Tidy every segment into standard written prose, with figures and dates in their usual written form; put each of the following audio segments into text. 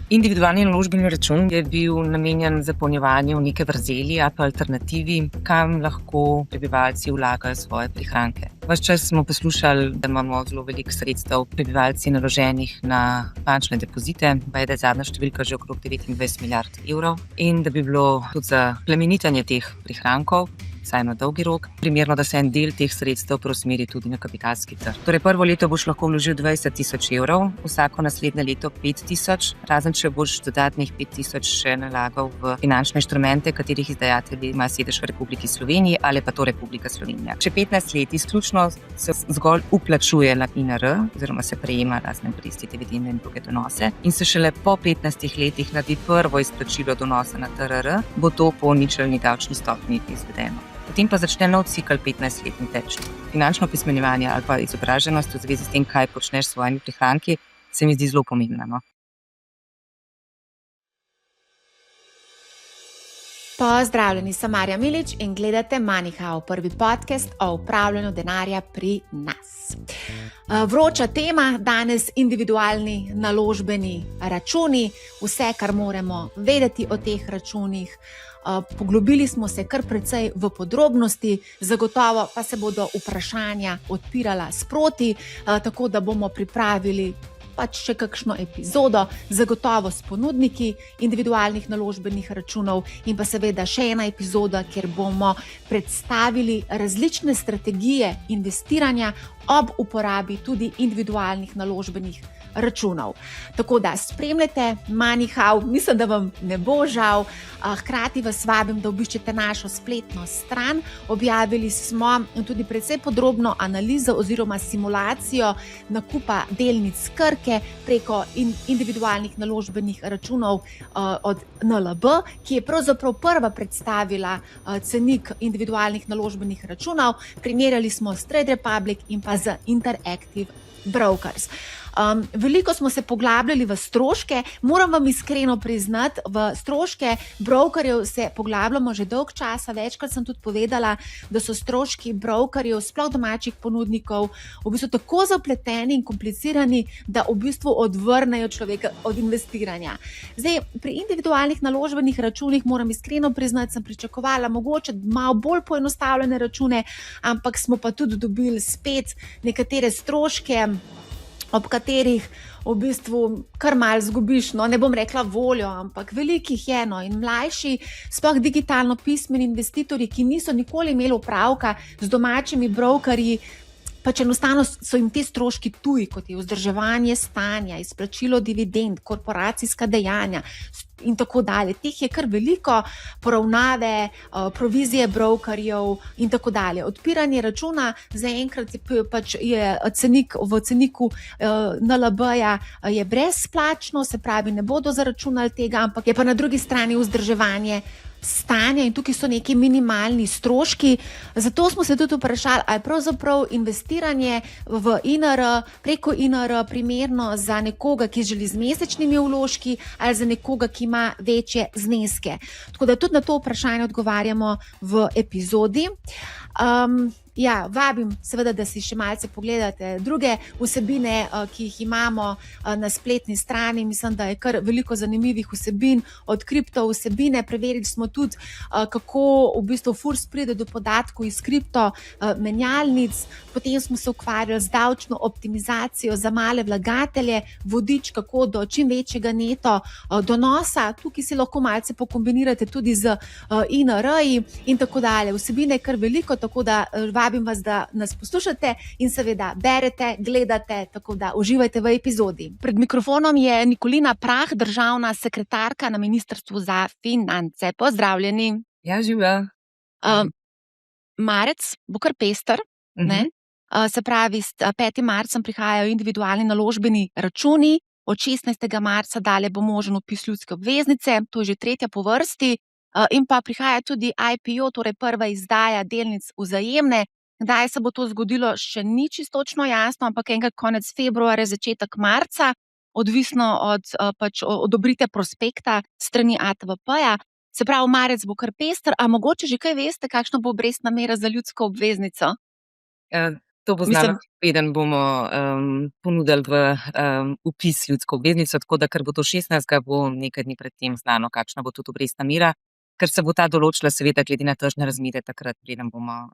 Individualni naložbeni račun je bil namenjen zapolnjevanju neke vrzeli ali pa alternativi, kam lahko prebivalci vlagajo svoje prihranke. Ves čas smo poslušali, da imamo zelo veliko sredstev prebivalci naloženih na bančne depozite, pa je da je zadnja številka že okrog 29 milijard evrov, in da bi bilo tudi za plemenitenje teh prihrankov, vsaj na dolgi rok, primerno, da se en del teh sredstev preusmeri tudi na kapitalski trg. Torej, prvo leto boš lahko vložil 20 tisoč evrov, vsako naslednje leto 5 tisoč, razen če boš dodatnih 5 tisoč še nalagal v finančne inštrumente, katerih izdajatelji ima sedež v Republiki Sloveniji ali pa to Republika Slovenija. Če 15 let izključno se zgolj vplačuje na INR, oziroma se prejema razne obresti, dividende in druge donose, in se šele po 15 letih naredi prvo izplačilo donosa na TRR, bo to po ničelni davčni stopnji izvedeno. Potem pa začne nov cikel 15-letni teč. Finančno pismenjevanje ali pa izobraženost v zvezi s tem, kaj počneš s svojimi prihranki, se mi zdi zelo pomembno. No? Pozdravljeni, sem Marja Milič in gledate MoneyHow, prvi podcast o upravljanju denarja pri nas. Vroča tema danes, individualni naložbeni računi, vse, kar moramo vedeti o teh računih. Poglobili smo se kar precej v podrobnosti, zagotovo pa se bodo vprašanja odpirala sproti, tako da bomo pripravili pač še kakšno epizodo, zagotovo s ponudniki individualnih naložbenih računov in pa seveda še ena epizoda, kjer bomo predstavili različne strategije investiranja ob uporabi tudi individualnih naložbenih računov. Tako da spremljate MoneyHow, mislim, da vam ne bo žal, hkrati vas vabim, da obiščete našo spletno stran. Objavili smo tudi precej podrobno analizo oziroma simulacijo nakupa delnic Krke preko individualnih naložbenih računov od NLB, ki je pravzaprav prva predstavila cenik individualnih naložbenih računov. Primerjali smo s Trade Republic in pa z Interactive Brokers. Veliko smo se poglabljali v stroške, moram vam iskreno priznati, v stroške brokerjev se poglabljamo že dolg časa, večkrat sem tudi povedala, da so stroški brokerjev, sploh domačih ponudnikov, v bistvu tako zapleteni in komplicirani, da v bistvu odvrnejo človeka od investiranja. Zdaj, pri individualnih naložbenih računih moram iskreno priznati, sem pričakovala mogoče malo bolj poenostavljene račune, ampak smo pa tudi dobili spet nekatere stroške, ob katerih v bistvu kar malo zgubiš, no, ne bom rekla voljo, ampak velikih je, no, in mlajši, sploh digitalno pismeni investitorji, ki niso nikoli imeli opravka z domačimi brokerji, pač enostavno so jim te stroški tuji, kot je vzdrževanje stanja, izplačilo dividend, korporacijska dejanja in tako dalje. Teh je kar veliko, poravnave, provizije brokerjev in tako dalje. Odpiranje računa zaenkrat je cenik v ceniku NLB-ja je brezplačno, se pravi, ne bodo zaračunali tega, ampak je pa na drugi strani vzdrževanje stanja in tukaj so neki minimalni stroški. Zato smo se tudi vprašali, ali je pravzaprav investiranje v INR, preko INR primerno za nekoga, ki želi z mesečnimi vložki, ali za nekoga, ki ima večje zneske. Tako da tudi na to vprašanje odgovarjamo v epizodi. Ja, vabim seveda, da si še malce pogledate druge vsebine, ki jih imamo na spletni strani. Mislim, da je kar veliko zanimivih vsebin, od kripto vsebine. Preverili smo tudi, kako v bistvu FURS pride do podatkov iz kripto menjalnic. Potem smo se ukvarjali z davčno optimizacijo za male vlagatelje, vodič, kako do čim večjega neto donosa. Tukaj si lahko malce pokombinirate tudi z INR-ji in tako dalje. Vsebine je kar veliko, tako da vabim vas, da nas poslušate in seveda berete, gledate, tako da uživajte v epizodi. Pred mikrofonom je Nikolina Prah, državna sekretarka na Ministrstvu za finance. Pozdravljeni. Ja, živja. Marec bo kar pester, ne? Se pravi, s 5. marcem prihajajo individualni naložbeni računi, od 16. marca dalje bo možen vpis ljudske obveznice, to je že tretja po vrsti, in pa prihaja tudi IPO, torej prva izdaja delnic Vzajemne. Kdaj se bo to zgodilo, še ni čisto točno jasno, ampak enkrat konec februarja, začetek marca, odvisno od odobrite prospekta strani ATVP-ja. Se pravi, marec bo kar pester, a mogoče že kaj veste, kakšna bo obrestna mera za ljudsko obveznico? To bo znano, Mislim, preden bomo ponudili v vpis ljudsko obveznico, tako da ker bo to 16., bo nekaj dni pred tem znano, kakšna bo tudi obrestna mera, ker se bo ta določila seveda glede na tržne razmere takrat, preden bomo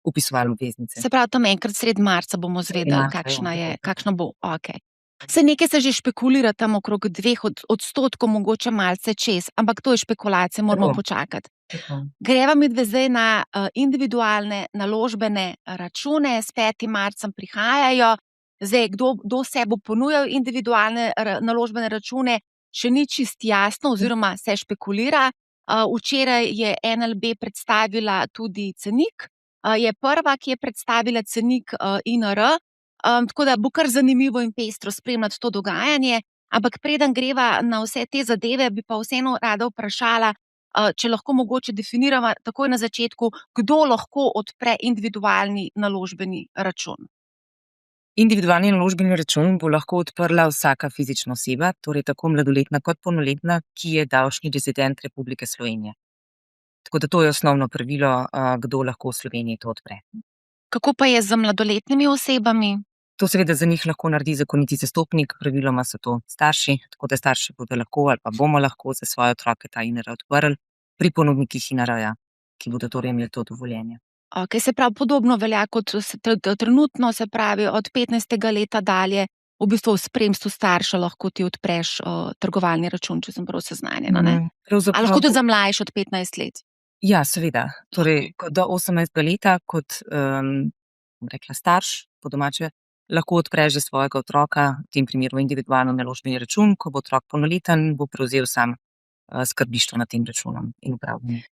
vpisovali obveznice. se pravi, tam enkrat sredi marca bomo Sredi izvedeli, marca, ja. kakšna bo. Okay. Se nekaj se že špekulira tam okrog 2%, mogoče malce čez, ampak to je špekulacija, moramo Tako. počakati. Tako. Greva midve zdaj na individualne naložbene račune, s 5. marcem prihajajo. Zdaj, kdo se bo ponujal individualne naložbene račune, še ni čisto jasno oziroma se špekulira. Včeraj je NLB predstavila tudi cenik, je prva, ki je predstavila cenik INR, tako da bo kar zanimivo in pestro spremljati to dogajanje. Ampak preden greva na vse te zadeve, bi pa vseeno rada vprašala, če lahko mogoče definiramo takoj na začetku, kdo lahko odpre individualni naložbeni račun. Individualni naložbeni račun bo lahko odprla vsaka fizična oseba, torej tako mladoletna kot polnoletna, ki je davčni rezident Republike Slovenije. Tako da to je osnovno pravilo, kdo lahko v Sloveniji to odpre. Kako pa je z mladoletnimi osebami? To seveda za njih lahko naredi zakoniti zastopnik, praviloma so to starši, tako da starši bodo lahko ali pa bomo lahko za svoje otroke ta INR odprli pri ponudnikih INR-ja, ki bodo torej imeli to dovoljenje. Okay, se pravi, podobno velja kot trenutno, se pravi, od 15. leta dalje, v bistvu v spremstvu starša lahko ti odpreš trgovalni račun, če sem prav seznanjena. Ali lahko tudi za mlajše od 15 let? Ja, seveda. Torej, do 18. leta kot rekla, starš, po domače, lahko odpreš že svojega otroka, v tem primeru individualno naložbeni račun, ko bo otrok polnoleten, bo prevzel sam skrbništvo nad tem računom in upravljanje.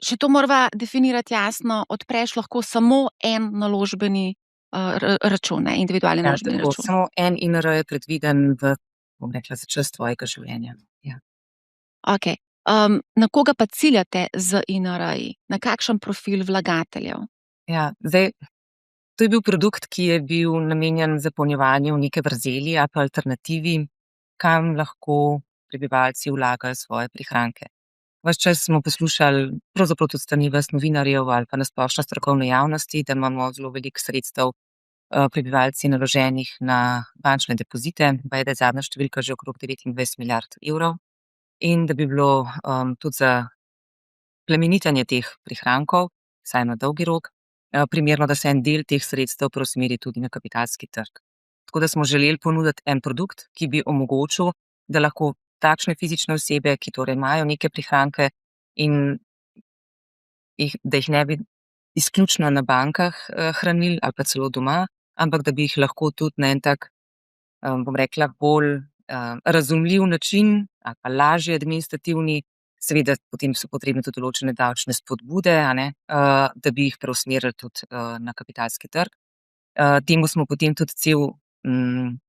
Še to morava definirati jasno, odpreš lahko samo en naložbeni račun, individualni naložbeni račun. Samo en INR je predviden v, bom rekla, za čas tvojega življenja. Ja. Okay. Na koga pa ciljate z INR-ji? Na kakšen profil vlagateljev? Ja, zdaj, to je bil produkt, ki je bil namenjen zapolnjevanju neke vrzeli ali pa alternativi, kam lahko prebivalci vlagajo svoje prihranke. Ves čas smo poslušali, pravzaprav tudi s strani vas novinarjev ali pa na splošno strokovne javnosti, da imamo zelo veliko sredstev prebivalci naloženih na bančne depozite, pa je zadnja številka že okrog 29 milijard evrov. In da bi bilo tudi za plemenitenje teh prihrankov, vsaj na dolgi rok, primerno, da se en del teh sredstev preusmeri tudi na kapitalski trg. Tako da smo želeli ponuditi en produkt, ki bi omogočil, da lahko takšne fizične osebe, ki torej imajo neke prihranke in da jih ne bi izključno na bankah hranili ali pa celo doma, ampak da bi jih lahko tudi na en tak, bom rekla, bolj razumljiv način ali pa lažje administrativni, seveda potem so potrebne tudi določene davčne spodbude, da bi jih preusmerili tudi na kapitalski trg. Temu smo potem tudi cel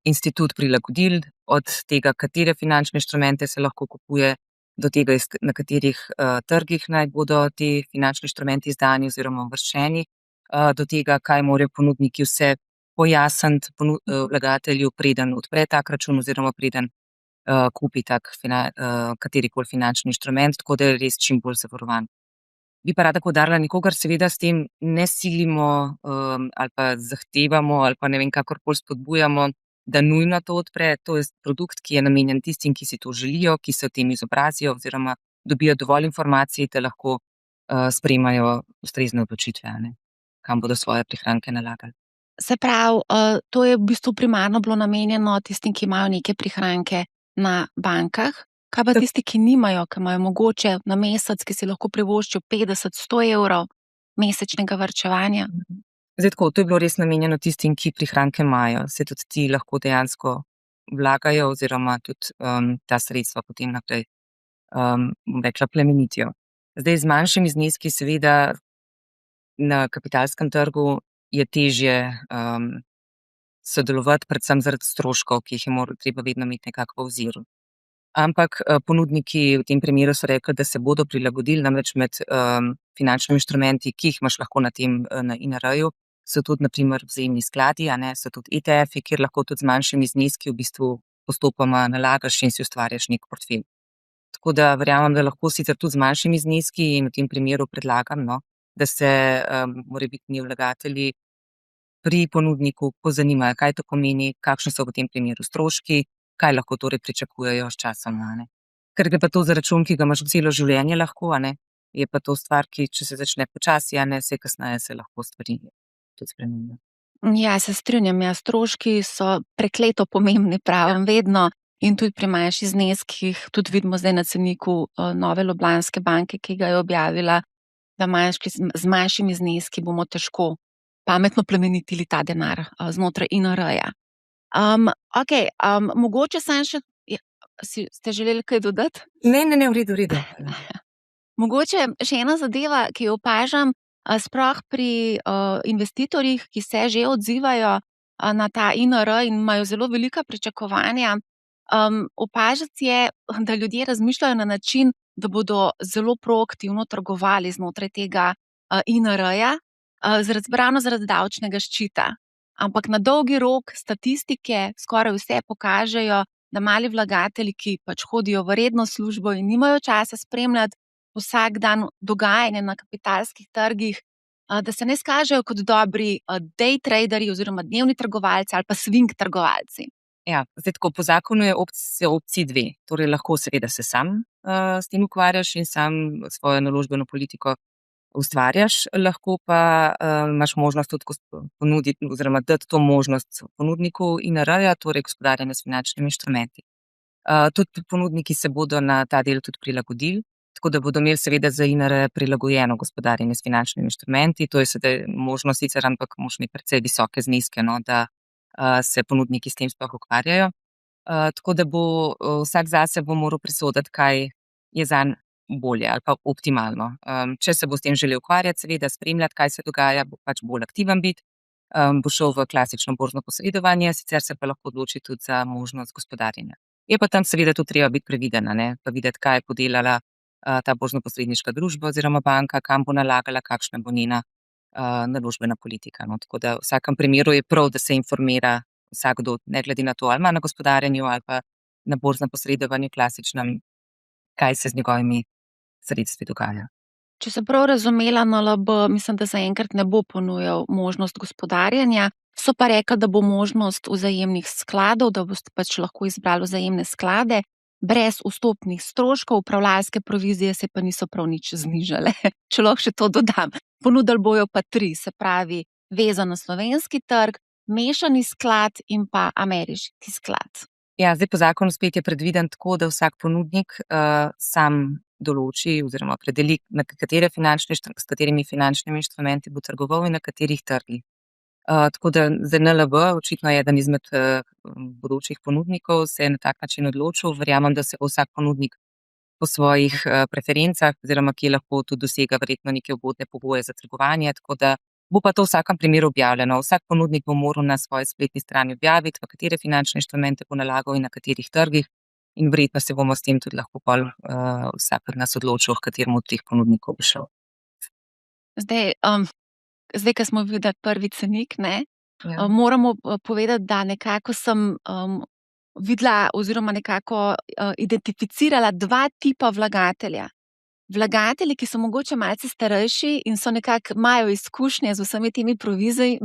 institut prilagodili, od tega, katere finančne inštrumente se lahko kupuje, do tega, na katerih trgih naj bodo ti finančni inštrumenti izdani oziroma uvrščeni, do tega, kaj morajo ponudniki vse pojasniti vlagatelju, preden odpre tak račun oziroma preden kupi tak katerikoli finančni inštrument, tako da je res čim bolj zavarovan. Bi pa rada poudarila, nikogar seveda s tem ne silimo ali pa zahtevamo ali pa ne vem, kakorkoli spodbujamo, da nujno to odpre. To je produkt, ki je namenjen tistim, ki si to želijo, ki se o tem izobrazijo oziroma dobijo dovolj informacij, da lahko sprejemajo ustrezne odločitve, kam bodo svoje prihranke nalagali. Se pravi, to je v bistvu primarno bilo namenjeno tistim, ki imajo neke prihranke na bankah. Kaj pa tisti, ki nimajo, ki imajo mogoče na mesec, ki si lahko privoščijo 50-100 evrov mesečnega varčevanja? Zdaj tako, to je bilo res namenjeno tistim, ki prihranke imajo. Se tudi ti lahko dejansko vlagajo oziroma tudi ta sredstva potem naprej, bom rekla, plemenitijo. Zdaj z manjšimi zneski seveda na kapitalskem trgu je težje sodelovati, predvsem zaradi stroškov, ki jih je treba vedno imeti nekako v oziru. Ampak ponudniki v tem primeru so rekli, da se bodo prilagodili, namreč med finančnimi inštrumenti, ki jih imaš lahko na INR-ju, so tudi na primer vzajemni skladi, so tudi ETF-i, kjer lahko tudi z manjšimi zneski v bistvu postopoma nalagaš in si ustvarjaš nek portfelj. Tako da verjamem, da lahko sicer tudi z manjšimi zneski in v tem primeru predlagam, da se morebitni vlagatelji pri ponudniku pozanimajo, kaj to pomeni, kakšni so v tem primeru stroški, kaj lahko torej pričakujejo s časom. Ker gre pa to za račun, ki ga imaš celo življenje lahko, je pa to stvar, ki če se začne počasi, vse kasneje se lahko stvari tudi spremenijo. Ja, se strinjam, stroški so prekleto pomembni, pravim vedno. In tudi pri manjših zneskih, tudi vidimo zdaj na ceniku Nove Ljubljanske banke, ki ga je objavila, da z manjšimi zneski bomo težko pametno plemenitili ta denar znotraj INR-ja. Okej, mogoče samo še, ste želeli kaj dodati? Ne, v redu. Mogoče še ena zadeva, ki jo opažam, sploh pri investitorjih, ki se že odzivajo na ta INR in imajo zelo velika pričakovanja. Opažati je, da ljudje razmišljajo na način, da bodo zelo proaktivno trgovali znotraj tega INR-ja, ravno zaradi davčnega ščita. Ampak na dolgi rok statistike skoraj vse pokažejo, da mali vlagatelji, ki pač hodijo v redno službo in nimajo časa spremljati vsak dan dogajanje na kapitalskih trgih, da se ne izkažejo kot dobri day traderji oziroma dnevni trgovalci ali pa swing trgovalci. Ja, zdaj tako po zakonu je opcij dve. Torej lahko seveda se sam s tem ukvarjaš in sam svojo naložbeno politiko ustvarjaš, lahko pa imaš možnost tudi ponuditi oziroma dati to možnost ponudniku INR-ja, torej gospodarjenja s finančnimi inštrumenti. Tudi ponudniki se bodo na ta del tudi prilagodili, tako da bodo imeli seveda za INR prilagojeno gospodarjenje s finančnimi inštrumenti. To je sedaj možnost sicer, ampak moraš imeti precej visoke zneske, da se ponudniki s tem sploh ukvarjajo. Tako da bo vsak zase bo moral presoditi, kaj je zanj bolje ali pa optimalno. Če se bo s tem želel ukvarjati, seveda spremljati, kaj se dogaja, bo pač bolj aktiven biti, bo šel v klasično borzno posredovanje, sicer se pa lahko odloči tudi za možnost gospodarjenja. Je pa tam seveda tudi treba biti previden, pa videti, kaj je podelala ta borzno-posredniška družba oziroma banka, kam bo nalagala, kakšna bo njena naložbena politika. Tako da v vsakem primeru je prav, da se informira vsakdo, ne glede na to, ali ima na gospodarjenju ali pa na borznem posredovanju klasičnem, kaj se z njegovimi sredstvi dogaja. Če sem prav razumela, NLB mislim, da zaenkrat ne bo ponujal možnost gospodarjenja, so pa rekli, da bo možnost vzajemnih skladov, da boste pač lahko izbrali vzajemne sklade, brez vstopnih stroškov, upravljalske provizije se pa niso prav nič znižale. Če lahko še to dodam. Ponudili bojo pa 3, se pravi vezan na slovenski trg, mešani sklad in pa ameriški sklad. Ja, zdaj po zakonu spet je predviden tako, da vsak ponudnik sam določi oziroma opredeli, s katerimi finančnimi inštrumenti bo trgoval in na katerih trgih. Tako da za NLB očitno je eden izmed bodočih ponudnikov se je na tak način odločil. Verjamem, da se bo vsak ponudnik po svojih preferencah oziroma ki lahko tudi dosega verjetno neke ugodne pogoje za trgovanje, tako da bo pa to v vsakem primeru objavljeno. Vsak ponudnik bo moral na svoji spletni strani objaviti, v katere finančne inštrumente bo nalagal in na katerih trgih, in verjetno se bomo s tem tudi lahko vsak od nas odločil, v katerem od teh ponudnikov bo šel. Zdaj, ko smo videli prvi cenik, moramo povedati, da nekako sem videla oziroma nekako identificirala 2 tipa vlagatelja. Vlagatelji, ki so mogoče malce starejši in so nekako imajo izkušnje z vsemi temi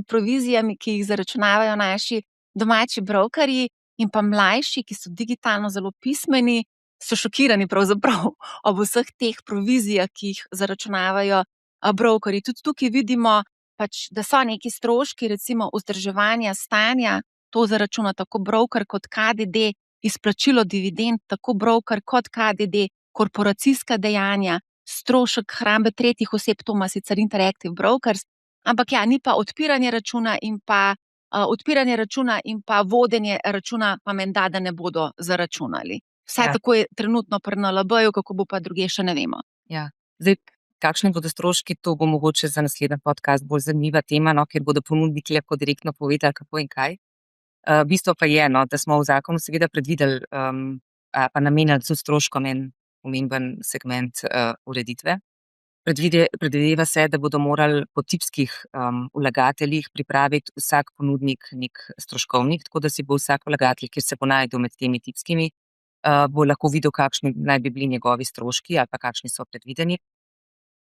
provizijami, ki jih zaračunavajo naši domači brokerji, in pa mlajši, ki so digitalno zelo pismeni, so šokirani pravzaprav ob vseh teh provizijah, ki jih zaračunavajo brokerji. Tudi tukaj vidimo, da so neki stroški, recimo vzdrževanja stanja, to zaračuna tako broker kot KDD, izplačilo dividend tako broker kot KDD, korporacijska dejanja, strošek hrambe tretjih oseb, to ima sicer Interactive Brokers, ampak ni pa odpiranje računa in pa vodenje računa, pa menda, da ne bodo zaračunali. Vsaj tako je trenutno pri NLB-ju, kako bo pa drugje, še ne vemo. Ja, zdaj, kakšni bodo stroški, to bo mogoče za naslednji podcast bolj zanimiva tema, ker bodo ponudniki lahko direktno povedali, kako in kaj. Bistvo pa je, da smo v zakonu seveda predvideli pa namenili tudi stroškom en pomemben segment ureditve. Predvideva se, da bodo morali po tipskih vlagateljih pripraviti vsak ponudnik nek stroškovnik, tako da si bo vsak vlagatelj, kjer se bo našel med temi tipskimi, bo lahko videl, kakšni naj bi bili njegovi stroški ali pa kakšni so predvideni.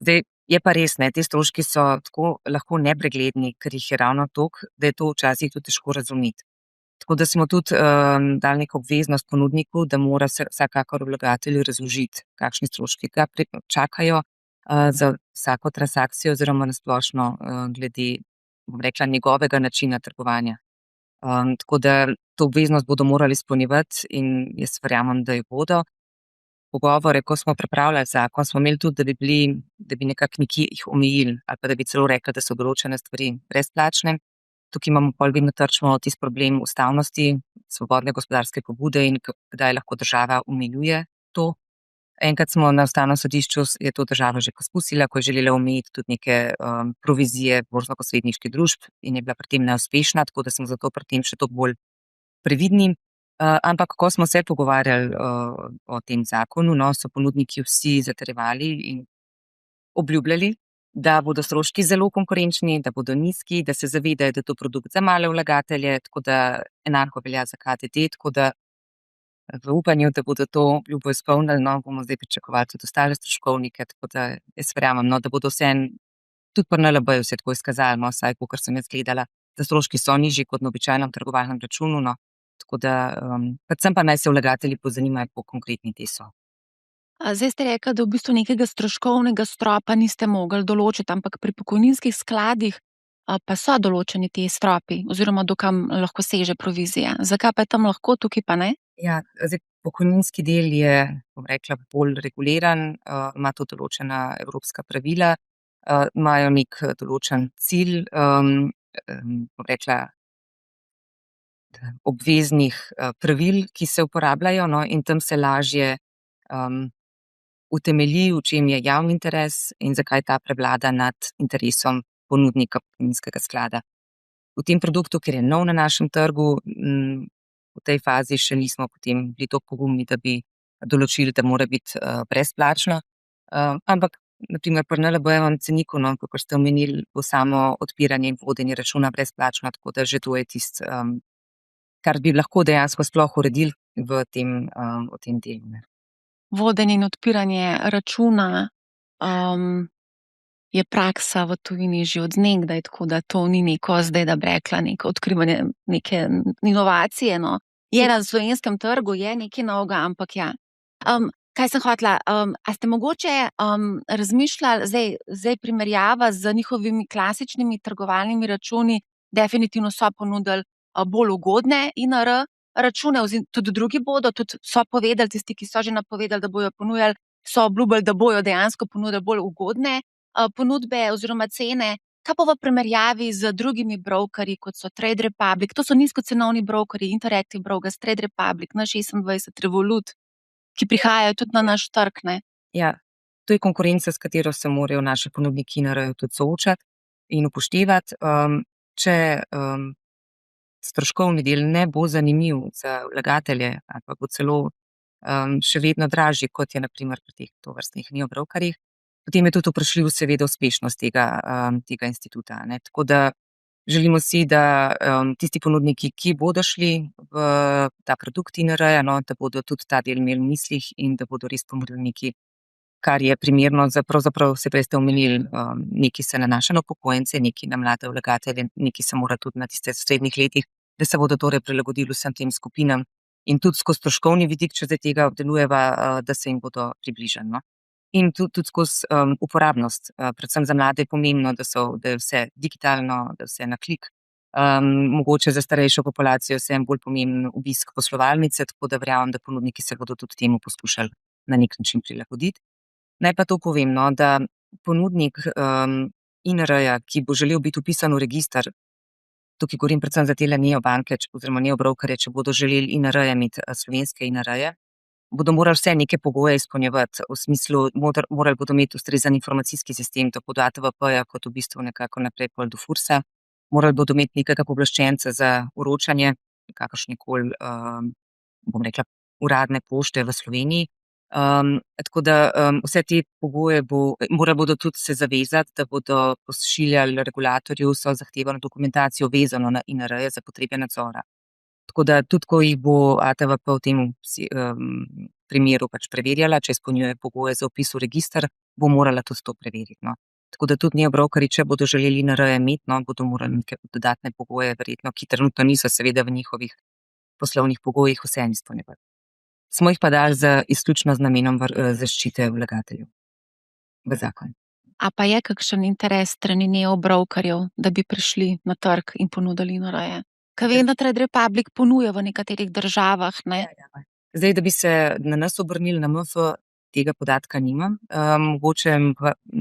Zdaj, je pa res, ne, te stroški so tako lahko nepregledni, ker jih je ravno toliko, da je to včasih tudi težko razumeti. Tako da smo tudi dali neko obveznost ponudniku, da mora se vsakakor vlagatelju razložiti, kakšni stroški ga čakajo za vsako transakcijo oziroma na splošno glede, bom rekla, njegovega načina trgovanja. Tako da to obveznost bodo morali izpolnjevati in jaz verjamem, da jo bodo. Pogovore, ko smo pripravljali zakon, smo imeli tudi, da bi nekako nekje jih omejili ali pa da bi celo rekli, da so določene stvari brezplačne. Tukaj imamo pol vedno trčimo tisti problem ustavnosti, svobodne gospodarske pobude in kdaj lahko država omejuje to. Enkrat smo na Ustavnem sodišču, je to država že poskusila, ko je želela omejiti tudi neke provizije borznoposredniških družb in je bila pri tem neuspešna, tako da smo zato pri tem še toliko bolj previdni. Ampak ko smo se pogovarjali o tem zakonu, no, so ponudniki vsi zatrjevali in obljubljali, da bodo stroški zelo konkurenčni, da bodo nizki, da se zavedajo, da je to produkt za male vlagatelje, tako da enako velja za KDD, tako da v upanju, da bodo to obljubo izpolnili, no, bomo zdaj pričakovali tudi ostale stroškovnike, tako da jaz verjamem, no, da bodo vseeno tudi pri NLB-ju se tako izkazali, no, vsaj kakor sem jaz gledala, da stroški so nižji kot na običajnem trgovalnem računu, no, tako da predvsem pa naj se vlagatelji pozanimajo, kako konkretni ti so. Zdaj ste rekli, da v bistvu nekega stroškovnega stropa niste mogli določiti, ampak pri pokojninskih skladih pa so določeni ti stropi oziroma dokam lahko seže provizija. Zakaj pa je tam lahko, tukaj pa ne? Ja, zdaj pokojninski del je, bom rekla, bolj reguliran, ima to določena evropska pravila, imajo nek določen cilj, bom rekla, obveznih pravil, ki se uporabljajo, no, in tam se lažje utemelji, v čem je javni interes in zakaj ta prevlada nad interesom ponudnika pokojninskega sklada. V tem produktu, ker je nov na našem trgu, v tej fazi še nismo potem bili toliko pogumni, da bi določili, da mora biti brezplačno. Ampak na primer pri NLB-jevem ceniku, no, kakor ste omenili, bo samo odpiranje in vodenje računa brezplačno, tako da že to je tisto, kar bi lahko dejansko sploh uredili v tem delu, ne. Vodenje in odpiranje računa je praksa v tujini že od nekdaj, tako da to ni neko zdaj, da bi rekla, neko odkrivanje neke inovacije, no. Je na slovenskem trgu, je nekaj novega, ampak ja. Kaj sem hotela, a ste mogoče razmišljali, zdaj primerjava z njihovimi klasičnimi trgovalnimi računi, definitivno so ponudili bolj ugodne INR račune, tudi drugi bodo, tudi so povedali, tisti, ki so že napovedali, da bojo ponujali, so obljubili, da bojo dejansko ponudili bolj ugodne ponudbe oziroma cene. Kaj pa v primerjavi z drugimi brokerji, kot so Trade Republic, to so nizkocenovni brokerji, Interactive Brokers, Trade Republic, Naš26, Revolut, ki prihajajo tudi na naš trg, ne? Ja, to je konkurenca, s katero se morajo naši ponudniki INR-jev tudi soočati in upoštevati. Če stroškovni del ne bo zanimiv za vlagatelje ali pa bo celo še vedno dražji, kot je na primer pri teh tovrstnih neobrokerjih, potem je tudi vprašljiv seveda uspešnost tega instituta, ne. Tako da želimo si, da tisti ponudniki, ki bodo šli v ta produkt INR-ja, no, da bodo tudi ta del imeli v mislih in da bodo res ponudili nekaj, kar je primerno za pravzaprav, se prej ste omenili, nekaj se nanaša na upokojence, nekaj na mlade vlagatelje, nekaj se mora tudi na tiste v srednjih letih, da se bodo torej prilagodili vsem tem skupinam in tudi skozi stroškovni vidik, če zdaj tega obdelujeva, da se jim bodo približali, no. In tudi skozi uporabnost, predvsem za mlade je pomembno, da je vse digitalno, da je vse na klik. Mogoče za starejšo populacijo je bolj pomemben obisk poslovalnice, tako da verjamem, da ponudniki se bodo tudi temu poskušali na nek način prilagoditi. Naj pa to povem, no, da ponudnik INR-ja, ki bo želel biti vpisan v register, tukaj govorim predvsem za tele neobanke oziroma neobrokerje, če bodo želeli INR-je imeti, slovenske INR-je, bodo morali vse neke pogoje izpolnjevati, v smislu, morali bodo imeti ustrezen informacijski sistem, tako do ATVP-ja kot v bistvu nekako naprej pol do FURS-a, morali bodo imeti nekega pooblaščenca za vročanje kakršnekoli, bom rekla, uradne pošte v Sloveniji. Tako da vse te pogoje morali bodo tudi se zavezati, da bodo pošiljali regulatorju vso zahtevano dokumentacijo vezano na INR-je za potrebe nadzora. Tako da tudi, ko jih bo ATVP v tem primeru pač preverjala, če izpolnjuje pogoje za vpis v register, bo morala tudi to preveriti. No. Tako da tudi neobrokerji, če bodo želeli INR imeti, no, bodo morali neke dodatne pogoje, verjetno, ki trenutno niso seveda v njihovih poslovnih pogojih vseeno izpolnjevati. Smo jih pa dali izključno z namenom zaščite vlagateljev v zakon. A pa je kakšen interes strani neobrokerjev, da bi prišli na trg in ponudili INR-je? Ker vem, da Trade Republic ponuja v nekaterih državah, ne? Zdaj, da bi se na nas obrnili na MF, tega podatka nimam. Mogoče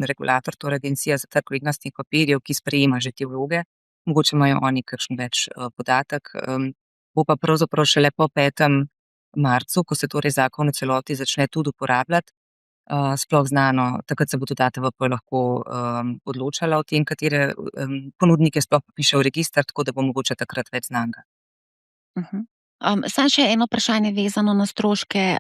regulator, torej Agencija za trg vrednostnih papirjev, ki sprejema že te vloge, mogoče imajo oni kakšen več podatek. Bo pa pravzaprav šele po 5. marcu, ko se torej zakon v celoti začne tudi uporabljati, sploh znano, takrat se bo tudi ATVP lahko odločala o tem, katere ponudnike sploh piše v register, tako da bo mogoče takrat več znanga. Samo še eno vprašanje vezano na stroške.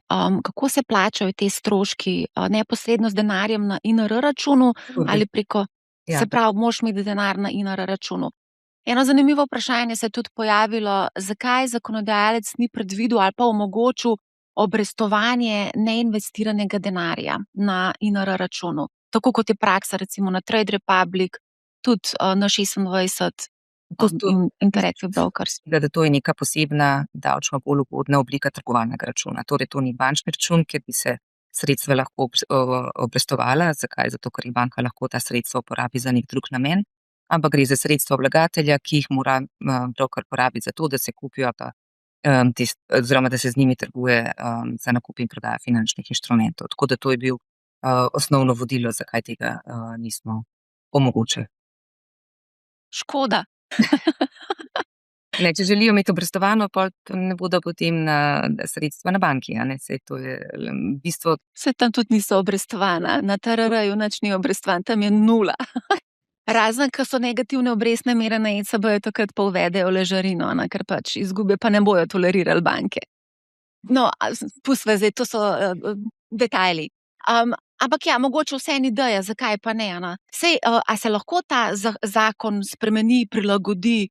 Kako se plačajo te stroški? Neposredno z denarjem na INR računu ali preko, se pravi, moraš imeti denar na INR računu? Eno zanimivo vprašanje se je tudi pojavilo, zakaj zakonodajalec ni predvidel ali pa omogočil obrestovanje neinvestiranega denarja na INR računu. Tako kot je praksa recimo na Trade Republic, tudi na 26 Interactive Brokers. Da to je neka posebna davčno bolj ugodna oblika trgovalnega računa. Torej, to ni bančni račun, kjer bi se sredstva lahko obrestovala. Zakaj? Zato, ker jih banka lahko ta sredstva uporabi za nek drug namen, ampak gre za sredstva vlagatelja, ki jih mora broker porabiti za to, da se kupijo oziroma da se z njimi trguje za nakup in prodajo finančnih inštrumentov. Tako da to je bil osnovno vodilo, zakaj tega nismo omogočili. Škoda. Ne, če želijo imeti obrestovano, pa ne bodo potem na sredstva na banki. Saj to je bistvo. Saj tam tudi niso obrestovana. Na TRR-ju nič ni obrestovan, tam je 0. Razen, ko so negativne obrestne mere na ECB, takrat pa uvedejo ležarino, ker pač izgube pa ne bojo tolerirali banke. No, pustva zdaj, to so detajli. Ampak ja, mogoče vse en ideja, zakaj pa ne, Sej, a se lahko ta zakon spremeni, prilagodi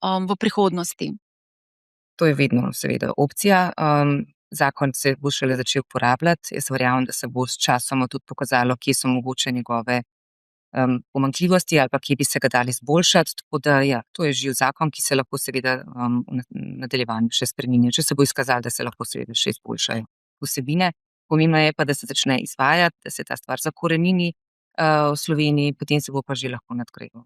v prihodnosti? To je vedno seveda opcija. Zakon se bo šele začel uporabljati. Jaz verjamem, da se bo s časoma tudi pokazalo, kje so mogoče njegove pomanjkljivosti ali pa kje bi se ga dali izboljšati. Tako da ja, to je živ zakon, ki se lahko seveda v nadaljevanju še spreminja. Če se bo izkazalo, da se lahko seveda še izboljšajo vsebine. Pomembno je pa, da se začne izvajati, da se ta stvar zakorenini v Sloveniji, potem se bo pa že lahko nadgrajeval.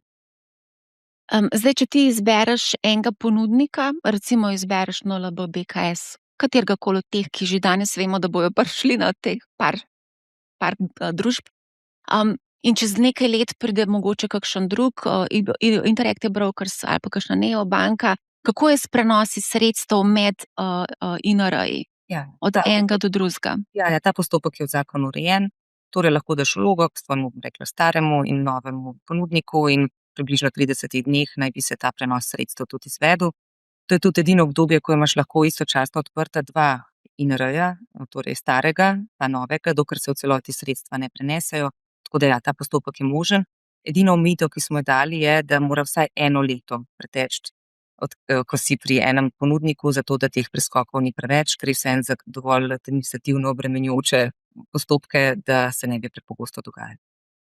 Zdaj, če ti izbereš enega ponudnika, recimo izbereš NLB, BKS, kateregakoli od teh, ki že danes vemo, da bojo prišli na teh par družb, in čez nekaj let pride mogoče kakšen drug Interactive Brokers ali pa kakšna neobanka, kako je s prenosi sredstev med INR-ji? Od enega do drugega. Ja, ta postopek je v zakonu urejen, torej lahko daš vlogo k svojemu, staremu in novemu ponudniku in približno 30 dneh naj bi se ta prenos sredstev tudi izvedel. To je tudi edino obdobje, ko imaš lahko istočasno odprta 2 INR-ja, torej starega pa novega, dokler se v celoti sredstva ne prenesejo. Tako da ja, ta postopek je možen. Edina omejitev, ki smo jo dali, je, da mora vsaj 1 leto preteči, ko si pri enem ponudniku, zato da teh preskokov ni preveč, ker je vseeno za dovolj administrativno obremenjujoče postopke, da se ne bi prepogosto dogajali.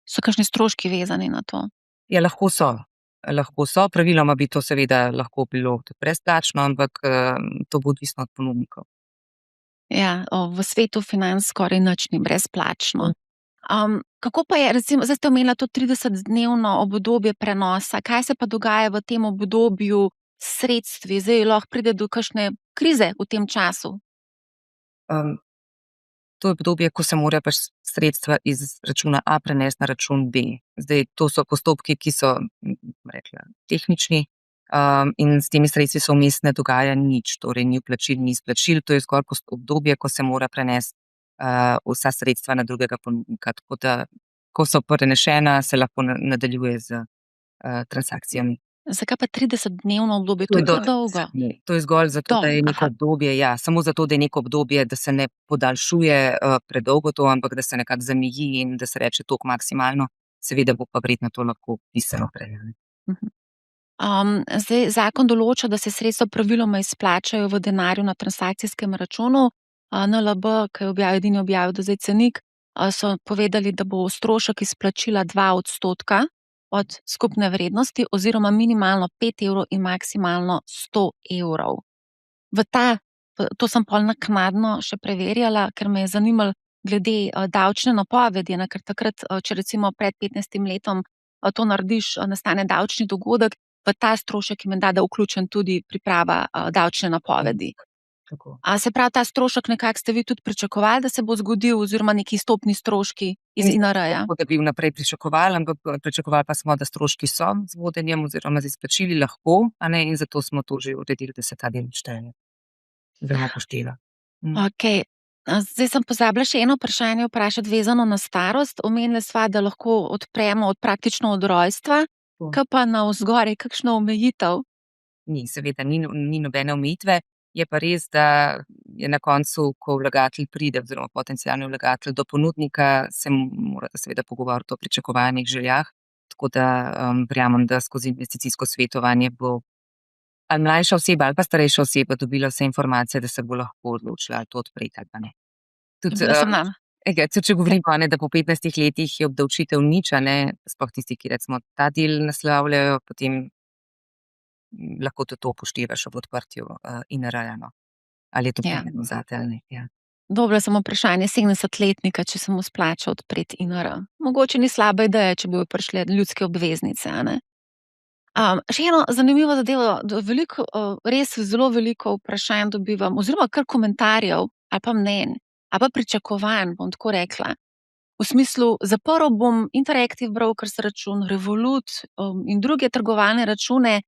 So kakšni stroški vezani na to? Ja, lahko so. Praviloma bi to seveda lahko bilo tudi brezplačno, ampak to bo odvisno od ponudnikov. Ja, v svetu financ skoraj nič ni brezplačno. Kako pa je, recimo, zdaj ste omenila to 30-dnevno obdobje prenosa, kaj se pa dogaja v tem obdobju s sredstvi? Zdaj lahko pride do kakšne krize v tem času? To je obdobje, ko se morajo pač sredstva iz računa A prenesti na račun B. Zdaj, to so postopki, ki so, rekla, tehnični in s temi sredstvi se vmes ne dogaja nič, torej ni vplačil, ni izplačil, to je zgolj obdobje, ko se mora prenesti vsa sredstva na drugega ponudnika. Tako da, ko so prenešena, se lahko nadaljuje z transakcijami. Zakaj pa 30-dnevno obdobje? To je dolgo. To je zgolj zato, da je neko obdobje, samo zato, da je neko obdobje, da se ne podaljšuje predolgo to, ampak da se nekako zameji in da se reče toliko maksimalno, seveda bo pa verjetno to lahko pisano prej. Zdaj, zakon določa, da se sredstva praviloma izplačajo v denarju na transakcijskem računu. NLB, ki je edini objavil do zdaj cenik, so povedali, da bo strošek izplačila 2% od skupne vrednosti oziroma minimalno 5 evrov in maksimalno 100 evrov. To sem pol naknadno še preverjala, ker me je zanimalo glede davčne napovedi, ne, ker takrat, če recimo pred 15 letom to narediš, nastane davčni dogodek, v ta strošek je menda da vključen tudi priprava davčne napovedi. Tako. A se pravi, ta strošek nekako ste vi tudi pričakovali, da se bo zgodil, oziroma neki stopni stroški iz INR-ja? Tako, da bi vnaprej pričakovali, ampak pričakovali pa smo, da stroški so z vodenjem oziroma z izplačili lahko, a ne, in zato smo to že uredili, da se ta del šteje. Oziroma upošteva. Okej. Zdaj sem pozabila še eno vprašanje vprašati, vezano na starost. Omenili sva, da lahko odpremo praktično od rojstva. Kaj pa navzgor, je kakšna omejitev? Ni, seveda, ni nobene omejitve. Je pa res, da je na koncu, ko vlagatelj pride, oziroma potencialni vlagatelj do ponudnika, se morate seveda pogovoriti o pričakovanjih, željah. Tako da verjamem, da skozi investicijsko svetovanje bo ali mlajša oseba ali pa starejša oseba dobila vse informacije, da se bo lahko odločila, ali to odpreti ali pa ne. Tudi, če govorimo, da po 15 letih je obdavčitev nič, a ne, sploh tisti, ki recimo ta del naslavljajo, potem lahko tudi to upoštevaš ob odprtju INR-ja, no. Ali je to pomembno zate ali ne. Ja. Dobro, samo vprašanje 70-letnika, če se mu splača odpreti INR. Mogoče ni slaba ideja, če bojo prišle ljudske obveznice, a ne? Še eno zanimivo zadevo, res zelo veliko vprašanj dobivam, oziroma kar komentarjev ali pa mnenj, ali pa pričakovanj, bom tako rekla. V smislu, zaprl bom Interactive Brokers račun, Revolut in druge trgovalne račune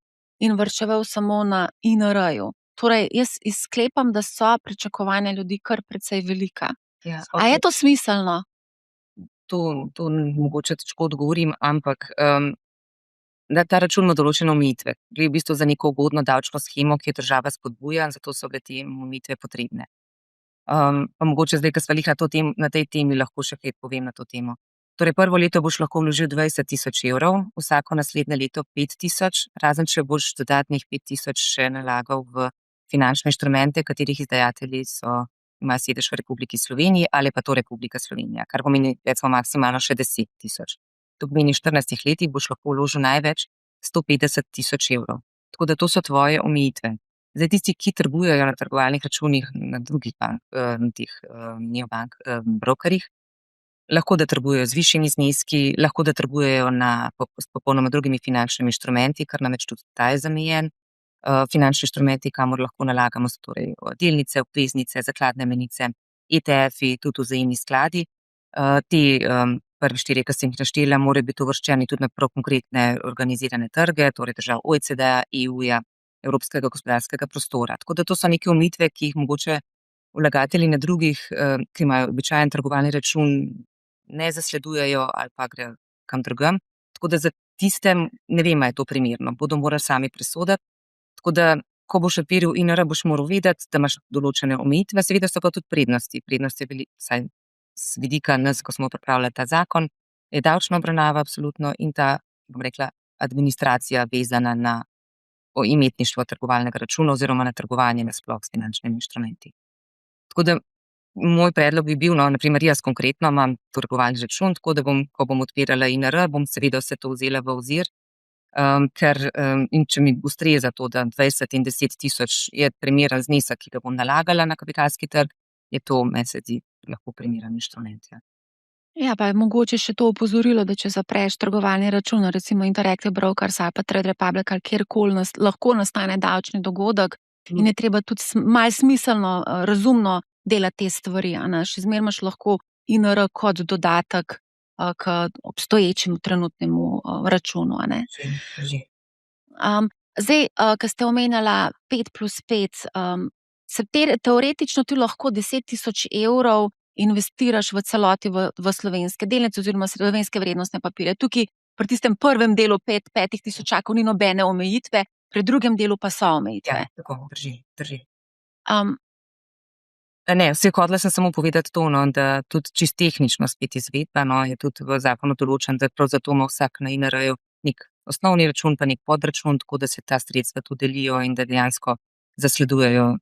in varčeval samo na INR-ju. Torej, jaz sklepam, da so pričakovanja ljudi kar precej velika. Ja, A je to smiselno? To mogoče težko odgovorim, ampak da ta račun ima določene omejitve. Gre v bistvu za neko ugodno davčno shemo, ki jo država spodbuja, zato so bile te omejitve potrebne. Pa mogoče zdaj, ko sva lih na tej temi, lahko še kaj povem na to temo. Torej, prvo leto boš lahko vložil 20 000 evrov, vsako naslednje leto 5 000, razen če boš dodatnih 5 000 še nalagal v finančne inštrumente, katerih izdajatelji imajo sedež v Republiki Sloveniji ali pa to Republika Slovenija, kar pomeni recimo maksimalno še 10 000. To pomeni, v 14 letih boš lahko vložil največ 150 000 evrov. Tako da to so tvoje omejitve. Zdaj tisti, ki trgujejo na trgovalnih računih na drugih neobank brokerjih, lahko da trgujejo z višjimi zneski, lahko da trgujejo s popolnoma drugimi finančnimi inštrumenti, kar namreč tudi ta je zamejen. Finančni inštrumenti, kamor lahko nalagamo, so torej delnice, obveznice, zakladne menice, ETF-i, tudi vzajemni skladi. Ti prvi 4, ki sem jih naštela, morajo biti uvrščeni tudi na prav konkretne organizirane trge, torej držav OECD-ja, EU-ja, Evropskega gospodarskega prostora. Tako da to so neke omejitve, ki jih mogoče vlagatelji na drugih, ki imajo običajen trgovalni račun, ne zasledujejo ali pa grejo kam drugam. Tako da za tiste, ne vem, ali je to primerno, bodo morali sami presoditi. Tako da, ko boš odpiril INR, boš moral vedeti, da imaš določene omejitve, seveda so pa tudi prednosti. Prednost je vsaj z vidika nas, ko smo pripravljali ta zakon, je davčna obravnava absolutno in ta, bom rekla, administracija vezana na imetništvo trgovalnega računa oziroma na trgovanje nasploh s finančnimi inštrumenti. Tako da moj predlog bi bil, naprimer jaz konkretno imam trgovalni račun, tako da ko bom odpirala INR, bom seveda vse to vzela v ozir, ker če mi ustreza to, da 20 in 10 000 je primeren znesek, ki ga bom nalagala na kapitalski trg, je to, meni se zdi, lahko primeren inštrument. Ja, pa je mogoče še to opozorilo, da če zapreš trgovalni račun, recimo Interactive Brokers ali pa Trade Republic ali kjerkoli, lahko nastane davčni dogodek in je treba tudi malo smiselno, razumno delati te stvari. Še zmeraj imaš lahko INR kot dodatek k obstoječemu trenutnemu računu. Zdaj, ko ste omenjala 5 + 5, teoretično ti lahko 10 000 evrov investiraš v celoti v slovenske delnice oziroma slovenske vrednostne papirje. Tukaj pri tistem prvem delu 5 000 ni nobene omejitve, pri drugem delu pa so omejitve. Ja, tako, drži. Ne, hotela sem samo povedati to, da tudi čisto tehnično spet izvedba, je tudi v zakonu določen, da prav zato ima vsak na INR-ju nek osnovni račun pa nek podračun, tako da se ta sredstva tudi delijo in da dejansko zasledujejo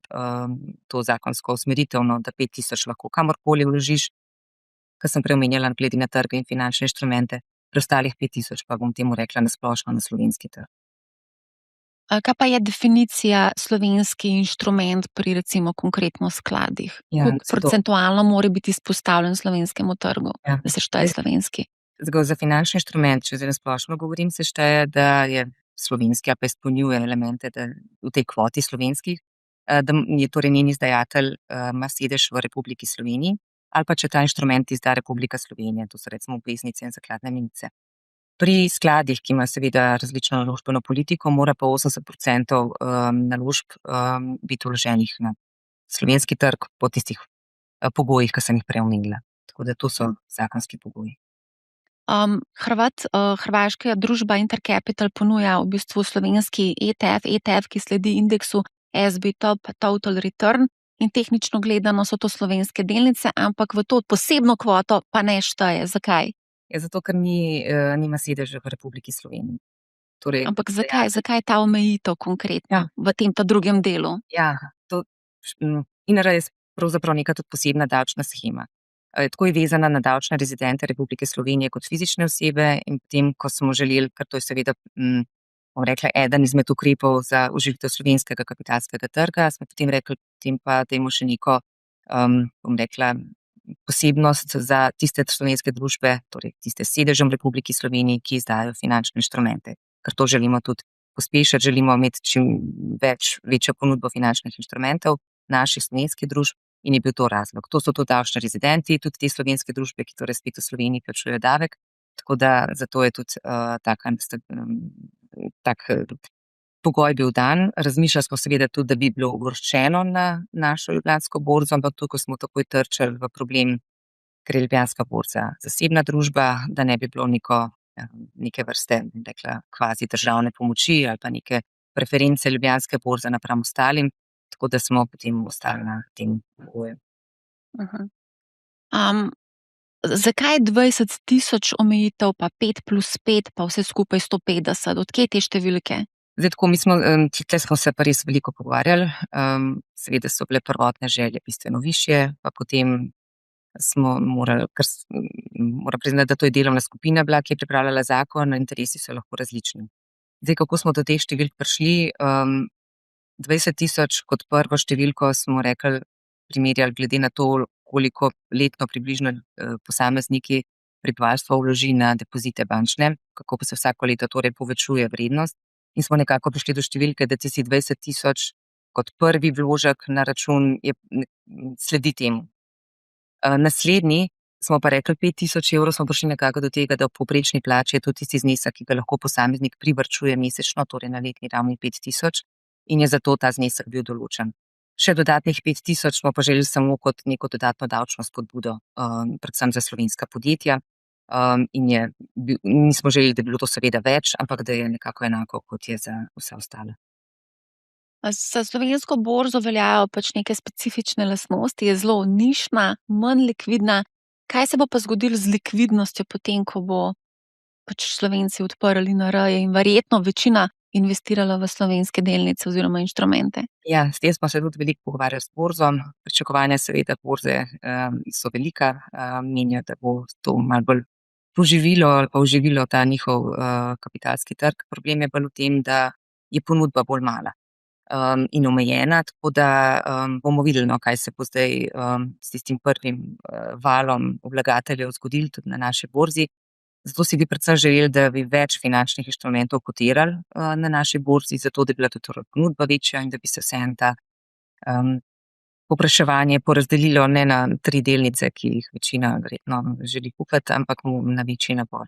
to zakonsko usmeritev, da 5 000 lahko kamorkoli vložiš, kar sem prej omenjala, glede na trge in finančne inštrumente, preostalih 5000 pa bom temu rekla na splošno na slovenski trg. Kaj pa je definicija slovenski inštrument pri recimo konkretno skladih? Ja, Koliko se to- procentualno mora biti izpostavljen slovenskemu trgu, Ja. da se šteje slovenski? Zgolj za finančni inštrument, če zdaj na splošno govorim, se šteje, da je slovenski ali pa izpolnjuje elemente da v tej kvoti slovenskih, da je torej njen izdajatelj ima sedež v Republiki Sloveniji, ali pa če ta inštrument izda Republika Slovenija, to so recimo obveznice in zakladne menice. Pri skladih, ki imajo seveda različno naložbeno politiko, mora pa 80% naložb biti vloženih na slovenski trg po tistih pogojih, ki sem jih prej omenila. Tako da to so zakonski pogoji. Hrvaška družba Intercapital ponuja v bistvu slovenski ETF, ki sledi indeksu SB Top Total Return in tehnično gledano so to slovenske delnice, ampak v to posebno kvoto pa ne šteje. Zakaj? Je zato, ker nima sedeža v Republiki Sloveniji. Torej, Ampak zakaj ta omejitev konkretno v tem ta drugem delu? Ja, INR je pravzaprav neka tudi posebna davčna shema. Tako je vezana na davčne rezidente Republike Slovenije kot fizične osebe in potem, ko smo želeli, ker to je seveda, bom rekla, eden izmed ukrepov za oživitev slovenskega kapitalskega trga, smo potem rekli, potem pa dajmo še neko, bom rekla, posebnost za tiste slovenske družbe, torej tiste s sedežem v Republiki Sloveniji, ki izdajo finančne inštrumente. Ker to želimo tudi pospešiti, želimo imeti čim večjo ponudbo finančnih inštrumentov naših slovenskih družb in je bil to razlog. To so tudi davčni rezidenti, tudi te slovenske družbe, ki torej spet v Sloveniji plačujejo davek, tako da zato je tudi tak pogoj bil dan. Razmišljali smo seveda tudi, da bi bilo uvrščeno na našo Ljubljansko borzo, ampak tukaj smo takoj trčili v problem, ker je Ljubljanska borza zasebna družba, da ne bi bilo neke vrste, rekla, kvazi državne pomoči ali pa neke preference Ljubljanske borze napram ostalim, tako da smo potem ostali na tem pogoju. Zakaj 20.000 omejitev, pa 5+5, pa vse skupaj 150? Od kje te številke? Zdaj tako, tukaj smo se pa res veliko pogovarjali, seveda so bile prvotne želje bistveno višje, pa potem smo morali, moram priznati, da to je delovna skupina bila, ki je pripravljala zakon, interesi so lahko različni. Zdaj, kako smo do teh številk prišli, 20.000 kot prvo številko smo rekli, primerjali glede na to, koliko letno približno posamezniki prebivalstva vloži na depozite bančne, kako pa se vsako leto torej povečuje vrednost. In smo nekako prišli do številke, da tisti 20.000 kot prvi vložek na račun sledi temu. Naslednji smo pa rekli 5.000 evrov, smo prišli nekako do tega, da v povprečni plači je to tisti znesek, ki ga lahko posameznik privarčuje mesečno, torej na letni ravni 5.000 in je zato ta znesek bil določen. Še dodatnih 5.000 smo pa želeli samo kot neko dodatno davčno spodbudo, predvsem za slovenska podjetja. Nismo želeli, da bi bilo to seveda več, ampak da je nekako enako, kot je za vse ostale. Za slovensko borzo veljajo neke specifične lastnosti, je zelo nišna, manj likvidna. Kaj se bo pa zgodilo z likvidnostjo potem, ko bo Slovenci odprli INR-je in verjetno večina investirala v slovenske delnice oziroma inštrumente? Ja, s tem smo se tudi veliko pogovarjali s borzo. Pričakovanja seveda borze so velika, menijo, da bo to malo bolj poživilo ali pa oživilo ta njihov kapitalski trg. Problem je bolj v tem, da je ponudba bolj mala in omejena, tako da bomo videli, kaj se bo zdaj s tistim prvim valom vlagateljev zgodilo tudi na naši borzi. Zato si bi predvsem želeli, da bi več finančnih inštrumentov kotirali na naši borzi, zato da bi bila tudi ponudba večja in da bi se vseeno ta povpraševanje porazdelilo ne na 3 delnice, ki jih večina verjetno želi kupiti, ampak na večji nabor.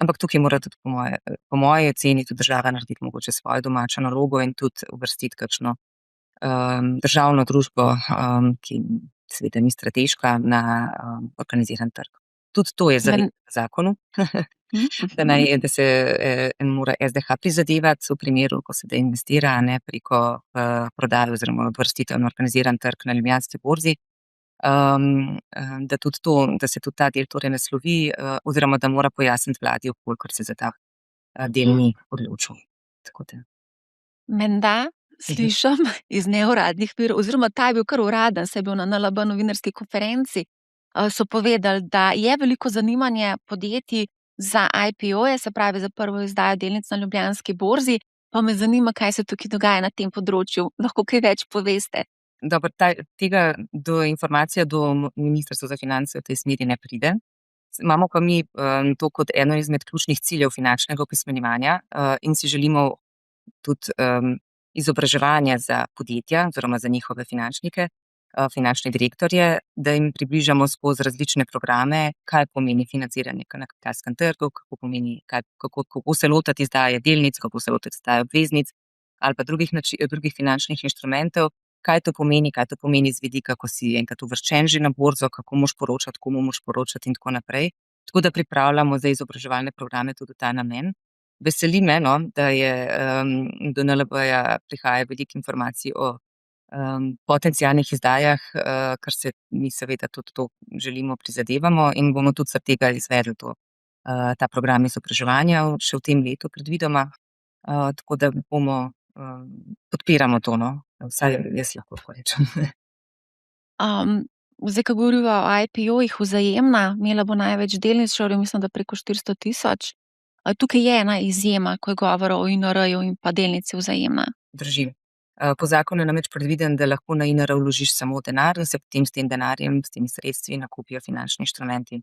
Ampak tukaj mora tudi po moji oceni tudi država narediti mogoče svojo domačo nalogo in tudi uvrstiti kakšno državno družbo, ki seveda ni strateška, na organiziran trg. Tudi to je zavedeno v zakonu, da se mora SDH prizadevati v primeru, ko se investira preko prodaje oziroma uvrstitev na organiziran trg na Ljubljanski borzi, da tudi to, da se tudi ta del torej naslovi oziroma da mora pojasniti vladi, kolikor se za ta del ni odločil. Menda slišim iz neuradnih virov, oziroma ta je bil kar uraden, saj je bil na NLB novinarski konferenci, so povedali, da je veliko zanimanje podjetij za IPO-je, se pravi za prvo izdajo delnic na Ljubljanski borzi. Pa me zanima, kaj se tukaj dogaja na tem področju. Lahko kaj več poveste? Dobro, do informacije do Ministrstva za finance v tej smeri ne pride. Imamo pa mi to kot eno izmed ključnih ciljev finančnega opismenjevanja in si želimo tudi izobraževanje za podjetja oziroma za njihove finančnike, finančne direktorje, da jim približamo skozi različne programe, kaj pomeni financiranje na kapitalskem trgu, kako se lotiti izdaje delnic, kako se lotiti izdaje obveznic ali pa drugih finančnih inštrumentov, kaj to pomeni z vidika, ko si enkrat uvrščen že na borzo, kako moš poročati, komu moš poročati in tako naprej. Tako da pripravljamo za izobraževalne programe tudi v ta namen. Veseli me, da do NLB-ja prihaja veliko informacij o potencialnih izdajah, kar se mi seveda tudi to želimo, prizadevamo in bomo tudi zaradi tega izvedli ta program izobraževanja še v tem letu predvidoma. Tako da podpiramo to, vsaj jaz lahko tako rečem. Zdaj, ko govoriva o IPO-jih, Vzajemna, imela bo največ delničarjev, mislim, da preko 400 tisoč. Tukaj je ena izjema, ko je govora o INR-ju in pa delnici Vzajemna. Drži. Po zakonu je namreč predviden, da lahko na INR vložiš samo denar in se potem s tem denarjem, s temi sredstvi nakupijo finančni inštrumenti.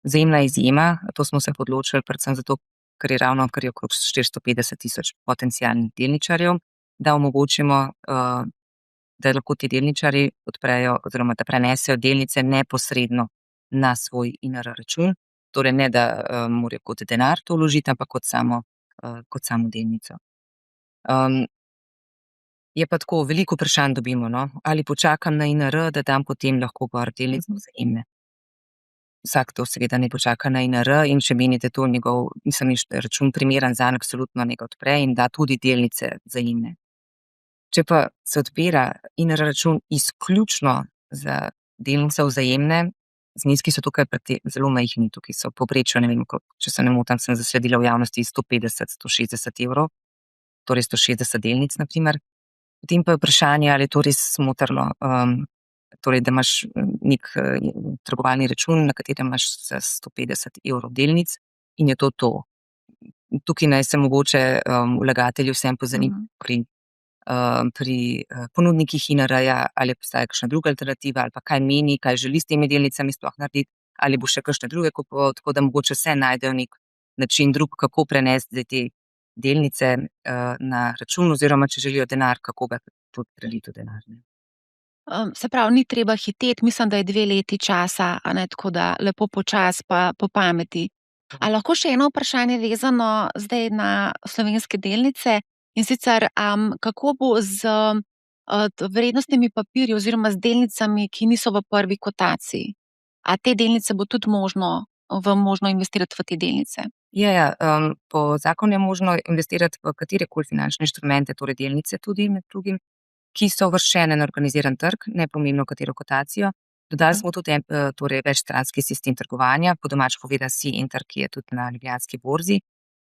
Vzajemna je izjema, to smo se odločili predvsem zato, ker je okrog 450 tisoč potencialnih delničarjev, da omogočimo, da lahko ti delničarji odprejo oziroma da prenesejo delnice neposredno na svoj INR račun. Torej ne, da morajo kot denar to vložiti, ampak kot samo delnico. Je pa tako, veliko vprašanj dobimo, ali počakam na INR, da dam potem lahko gor delnico Vzajemne. Vsak to seveda ne počaka na INR in če meni, da je to njegov račun primeren zanj, absolutno nega odpre in da tudi delnice Vzajemne. Če pa se odpira INR račun izključno za delnice Vzajemne, zneski so tukaj zelo majhni, tukaj so povprečno, ne vem, če se ne motim, sem zasledila v javnosti 150-160 evrov, torej 160 delnic, na primer. Potem pa je vprašanje, ali je to res smotrno, torej, da imaš nek trgovalni račun, na katerem imaš za 150 evrov delnic in je to. Tukaj naj se mogoče vlagatelji vsem pozanima pri ponudnikih INR-ja, ali obstaja kakšna druga alternativa, ali pa kaj meni, kaj želi s temi delnicami sploh narediti, ali bo še kakšne druge kupoval, tako da mogoče vse najdejo nek način drug, kako prenesti te delnice na račun, oziroma če želijo denar, kako ga tudi preliti v denar. Se pravi, ni treba hiteti, mislim, da je 2 leti časa, tako da lepo počasi pa po pameti. A lahko še eno vprašanje vezano zdaj na slovenske delnice, in sicer kako bo z vrednostnimi papirji oziroma z delnicami, ki niso v prvi kotaciji? A te delnice bo tudi možno investirati v te delnice? Ja, po zakonu je možno investirati v katerekoli finančne inštrumente, torej delnice tudi med drugim, ki so uvrščene na organiziran trg, ne pomembno katero kotacijo. Dodali smo tudi torej večstranski sistem trgovanja, po domače povedano SiEnter, ki je tudi na Ljubljanski borzi.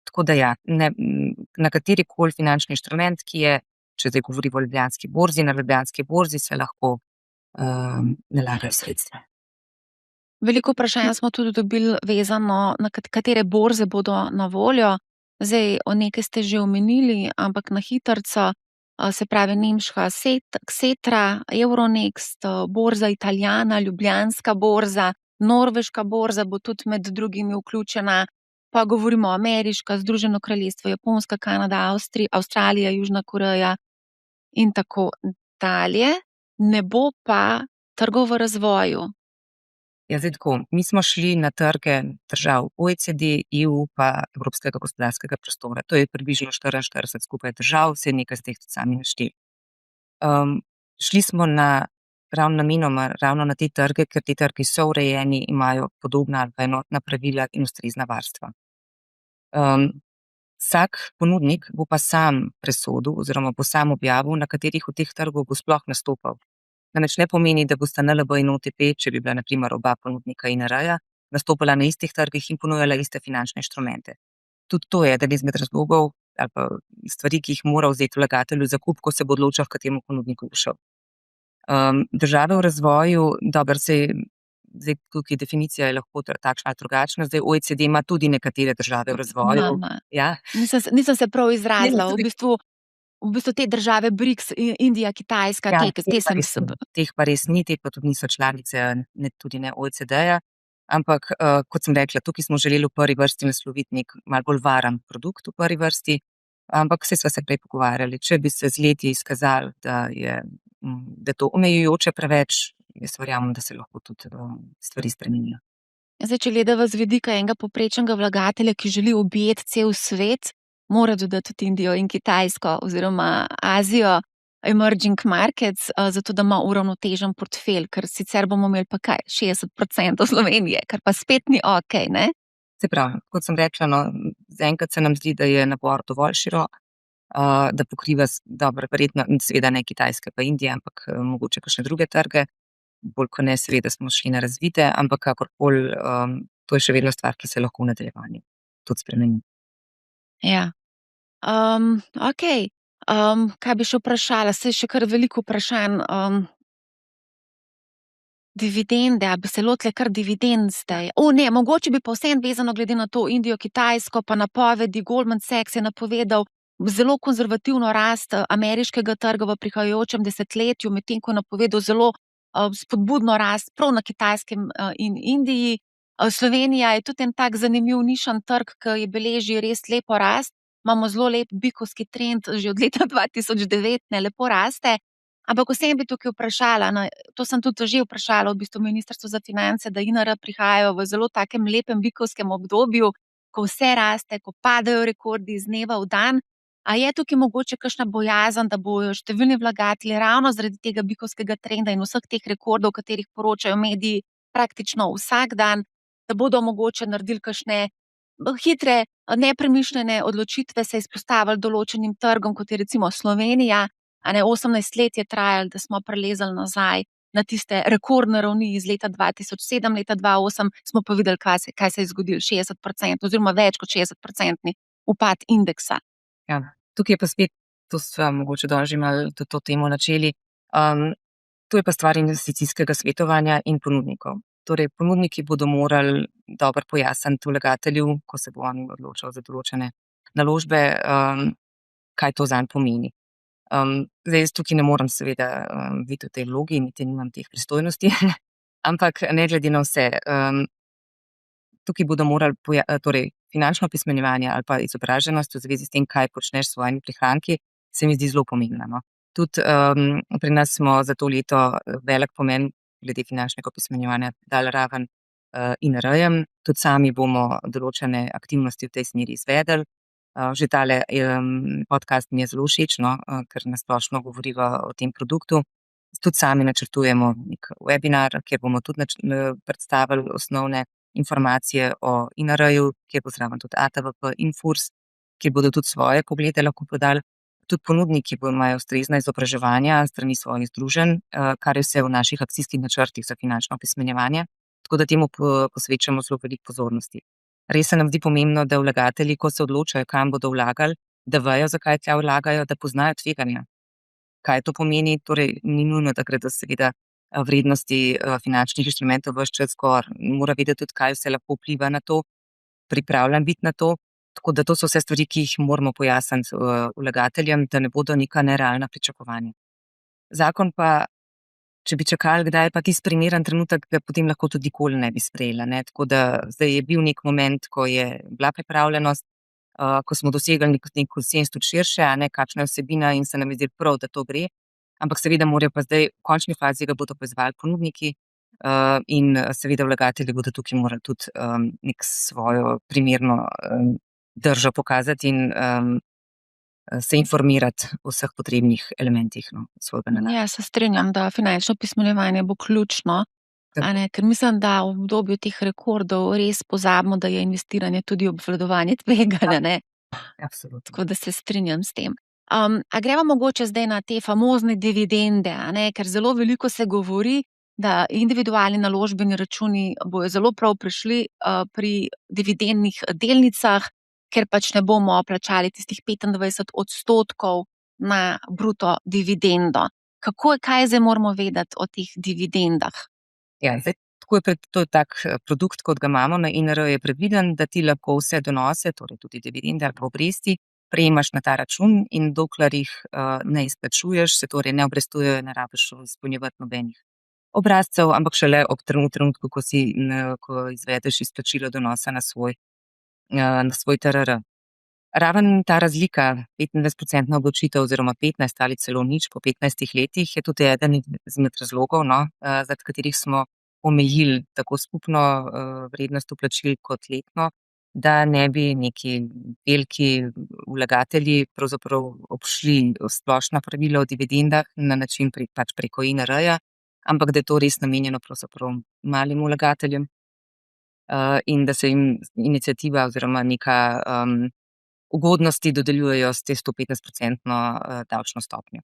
Tako da ja, na katerikoli finančni inštrument, ki je, če zdaj govorimo o Ljubljanski borzi, na Ljubljanski borzi se lahko nalagajo sredstva. Veliko vprašanj smo tudi dobili vezano na katere borze bodo na voljo. Zdaj, nekaj ste že omenili, ampak na hitrco, se pravi nemška Xetra, Euronext, borza Italijana, Ljubljanska borza, norveška borza bo tudi med drugimi vključena, pa govorimo ameriška, Združeno kraljestvo, Japonska, Kanada, Avstralija, Južna Koreja in tako dalje. Ne bo pa trgov v razvoju. Ja, zdaj tako, mi smo šli na trge držav OECD, EU pa Evropskega gospodarskega prostora. To je približno 44 skupaj držav, vse nekaj ste jih tudi sami našteli. Šli smo namenoma ravno na te trge, ker ti trgi so urejeni, imajo podobna ali pa enotna pravila in ustrezna varstva. Vsak ponudnik bo pa sam presodil oziroma bo sam objavil, na katerih od teh trgov bo sploh nastopal. Namreč ne pomeni, da bosta NLB in OTP, če bi bila na primer oba ponudnika INR-ja, nastopala na istih trgih in ponujala iste finančne inštrumente. Tudi to je eden izmed razlogov ali pa stvari, ki jih mora vzeti vlagatelj v zakup, ko se bo odločal, h kateremu ponudniku bo šel. Države v razvoju, zdaj tukaj definicija je lahko takšna ali drugačna. Zdaj OECD ima tudi nekatere države v razvoju. Ima. Ja, Nisem se prav izrazila. Ne, V bistvu te države BRICS, Indija, Kitajska, ja, te sem. teh pa res ni, te pa tudi niso članice, tudi ne OECD-ja. Ampak, kot sem rekla, tukaj smo želeli v prvi vrsti nasloviti nek malo bolj varen produkt v prvi vrsti. Ampak saj sva se prej pogovarjali, če bi se z leti izkazali, da je to omejujoče preveč, jaz verjamem, da se lahko tudi stvari spremenijo. Zdaj, če gledava z vidika enega povprečnega vlagatelja, ki želi objeti cel svet, mora dodati tudi Indijo in Kitajsko oziroma Azijo, emerging markets, zato da ima uravnotežen portfelj, ker sicer bomo imeli pa kaj, 60% Slovenije, kar pa spet ni okej, ne? Se pravi, kot sem rekla, no, zaenkrat se nam zdi, da je nabor dovolj širok, da pokriva dobro, verjetno, seveda ne Kitajske pa Indije, ampak mogoče kakšne druge trge. Bolj kot ne, seveda smo šli na razvite, ampak kakorkoli, to je še vedno stvar, ki se lahko v nadaljevanju tudi spremeni. Ja. Okej. Kaj bi še vprašala? Saj še kar veliko vprašanj. Dividende, a bi se lotile kar dividend zdaj? Ne, mogoče bi pa vseeno vezano glede na to Indijo, Kitajsko, pa napovedi, Goldman Sachs je napovedal zelo konzervativno rast ameriškega trga v prihajajočem desetletju, medtem ko je napovedal zelo spodbudno rast prav na Kitajskem in Indiji. Slovenija je tudi en tak zanimiv nišan trg, ki je beleži res lepo rast. Imamo zelo lep bikovski trend že od leta 2009, ne, lepo raste. Ampak vsem bi tukaj vprašala, to sem tudi že vprašala v bistvu Ministrstvo za finance, da INR prihajajo v zelo takem lepem bikovskem obdobju, ko vse raste, ko padajo rekordi iz dneva v dan. A je tukaj mogoče kakšna bojazen, da bojo številni vlagatelji ravno zaradi tega bikovskega trenda in vseh teh rekordov, o katerih poročajo mediji praktično vsak dan, da bodo mogoče naredili kakšne hitre, nepremišljene odločitve, se izpostavili določenim trgom, kot je recimo Slovenija, 18 let je trajalo, da smo prelezali nazaj na tiste rekordne ravni iz leta 2007, leta 2008, smo pa videli, kaj se je zgodilo, 60% oziroma več kot 60% upad indeksa. Ja, tukaj je pa spet, to sva mogoče danes že malo to temo načeli, to je pa stvar investicijskega svetovanja in ponudnikov. Torej, ponudniki bodo morali dobro pojasniti vlagatelju, ko se bo on odločal za določene naložbe, kaj to zanj pomeni. Zdaj, jaz tukaj ne morem seveda videti v tej vlogi, niti nimam teh pristojnosti, ampak ne glede na vse, tukaj bodo morali torej finančno opismenjevanje ali pa izobraženost v zvezi s tem, kaj počneš s svojimi prihranki, se mi zdi zelo pomembno, no. Tudi pri nas smo za to leto velik pomen glede finančnega opismenjevanja dali raven INR-jem, tudi sami bomo določene aktivnosti v tej smeri izvedli. Že tale podcast mi je zelo všeč, no, ker na splošno govoriva o tem produktu. Tudi sami načrtujemo nek webinar, kjer bomo tudi predstavili osnovne informacije o INR-ju, kjer bo zraven tudi ATVP in FURS, kjer bodo tudi svoje poglede lahko podali. Tudi ponudniki imajo ustrezna izobraževanja strani svojih združenj, kar je vse v naših akcijskih načrtih za finančno opismenjevanje, tako da temu posvečamo zelo veliko pozornosti. Res se nam zdi pomembno, da vlagatelji, ko se odločajo, kam bodo vlagali, da vejo, zakaj tja vlagajo, da poznajo tveganja. Kaj to pomeni? Torej, ni nujno, da gredo seveda vrednosti finančnih inštrumentov ves čas gor. Mora vedeti tudi, kaj vse lahko vpliva na to, pripravljen biti na to. Tako da to so vse stvari, ki jih moramo pojasniti vlagateljem, da ne bodo neka nerealna pričakovanja. Zakon pa, če bi čakali, kdaj je pa tisti primeren trenutek, ga potem lahko tudi nikoli ne bi sprejela, ne. Tako da zdaj je bil nek moment, ko je bila pripravljenost, ko smo dosegli nek konsenz tudi širše, kakšna je vsebina in se nam je zdelo prav, da to gre. Ampak seveda morajo pa zdaj v končni fazi ga bodo pa izvajali ponudniki in seveda vlagatelji bodo tukaj morali tudi nek svojo primerno držo pokazati in se informirati o vseh potrebnih elementih svojega naloga. Ja, se strinjam, da finančno opismenjevanje bo ključno, ker mislim, da v obdobju teh rekordov res pozabimo, da je investiranje tudi obvladovanje tveganja, ne. Absolutno. Tako da se strinjam s tem. A gremo mogoče zdaj na te famozne dividende, ker zelo veliko se govori, da individualni naložbeni računi bojo zelo prav prišli pri dividendnih delnicah, ker pač ne bomo plačali tistih 25% na bruto dividendo. Kaj zdaj moramo vedeti o teh dividendah? Ja, zdaj To je tak produkt, kot ga imamo na INR, je predviden, da ti lahko vse donose, torej tudi dividende ali pa obresti, prejemaš na ta račun in dokler jih ne izplačuješ, se torej ne obrestujejo, ne rabiš izpolnjevati nobenih obrazcev, ampak šele ob trenutku, ko izvedeš izplačilo donosa na svoj TRR. Raven ta razlika, 25% odločitev oziroma 15 ali celo nič po 15 letih, je tudi eden izmed razlogov, zaradi katerih smo omejili tako skupno vrednost vplačil kot letno, da ne bi neki veliki vlagatelji pravzaprav obšli splošna pravila o dividendah na način preko INR-ja, ampak da je to res namenjeno pravzaprav malim vlagateljem in da se jim iniciativa oziroma neka ugodnosti dodeljujejo s te 115% davčno stopnjo.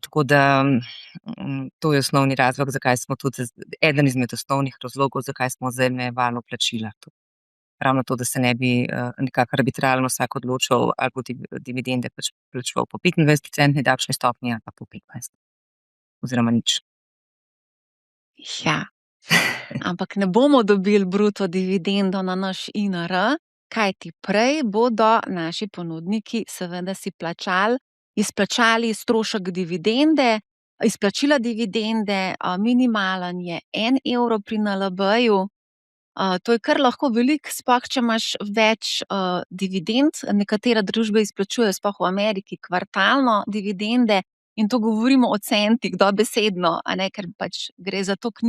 Tako da to je osnovni razlog, zakaj smo tudi, eden izmed osnovnih razlogov, zakaj smo zamejevali plačila. Ravno to, da se ne bi nekako arbitrarno vsak odločil, ali bo dividende plačeval po 25% davčni stopnji ali pa po 15%. Oziroma nič. Ja, ampak ne bomo dobili bruto dividendo na naš INR, kajti prej bodo naši ponudniki seveda si izplačali strošek dividende, izplačila dividende, minimalen je 1 evro pri NLB-ju. To je kar lahko veliko, sploh če imaš več dividend. Nekatere družbe izplačujejo, sploh v Ameriki, kvartalno dividende in to govorimo o centih, dobesedno, a ne, ker pač gre za tako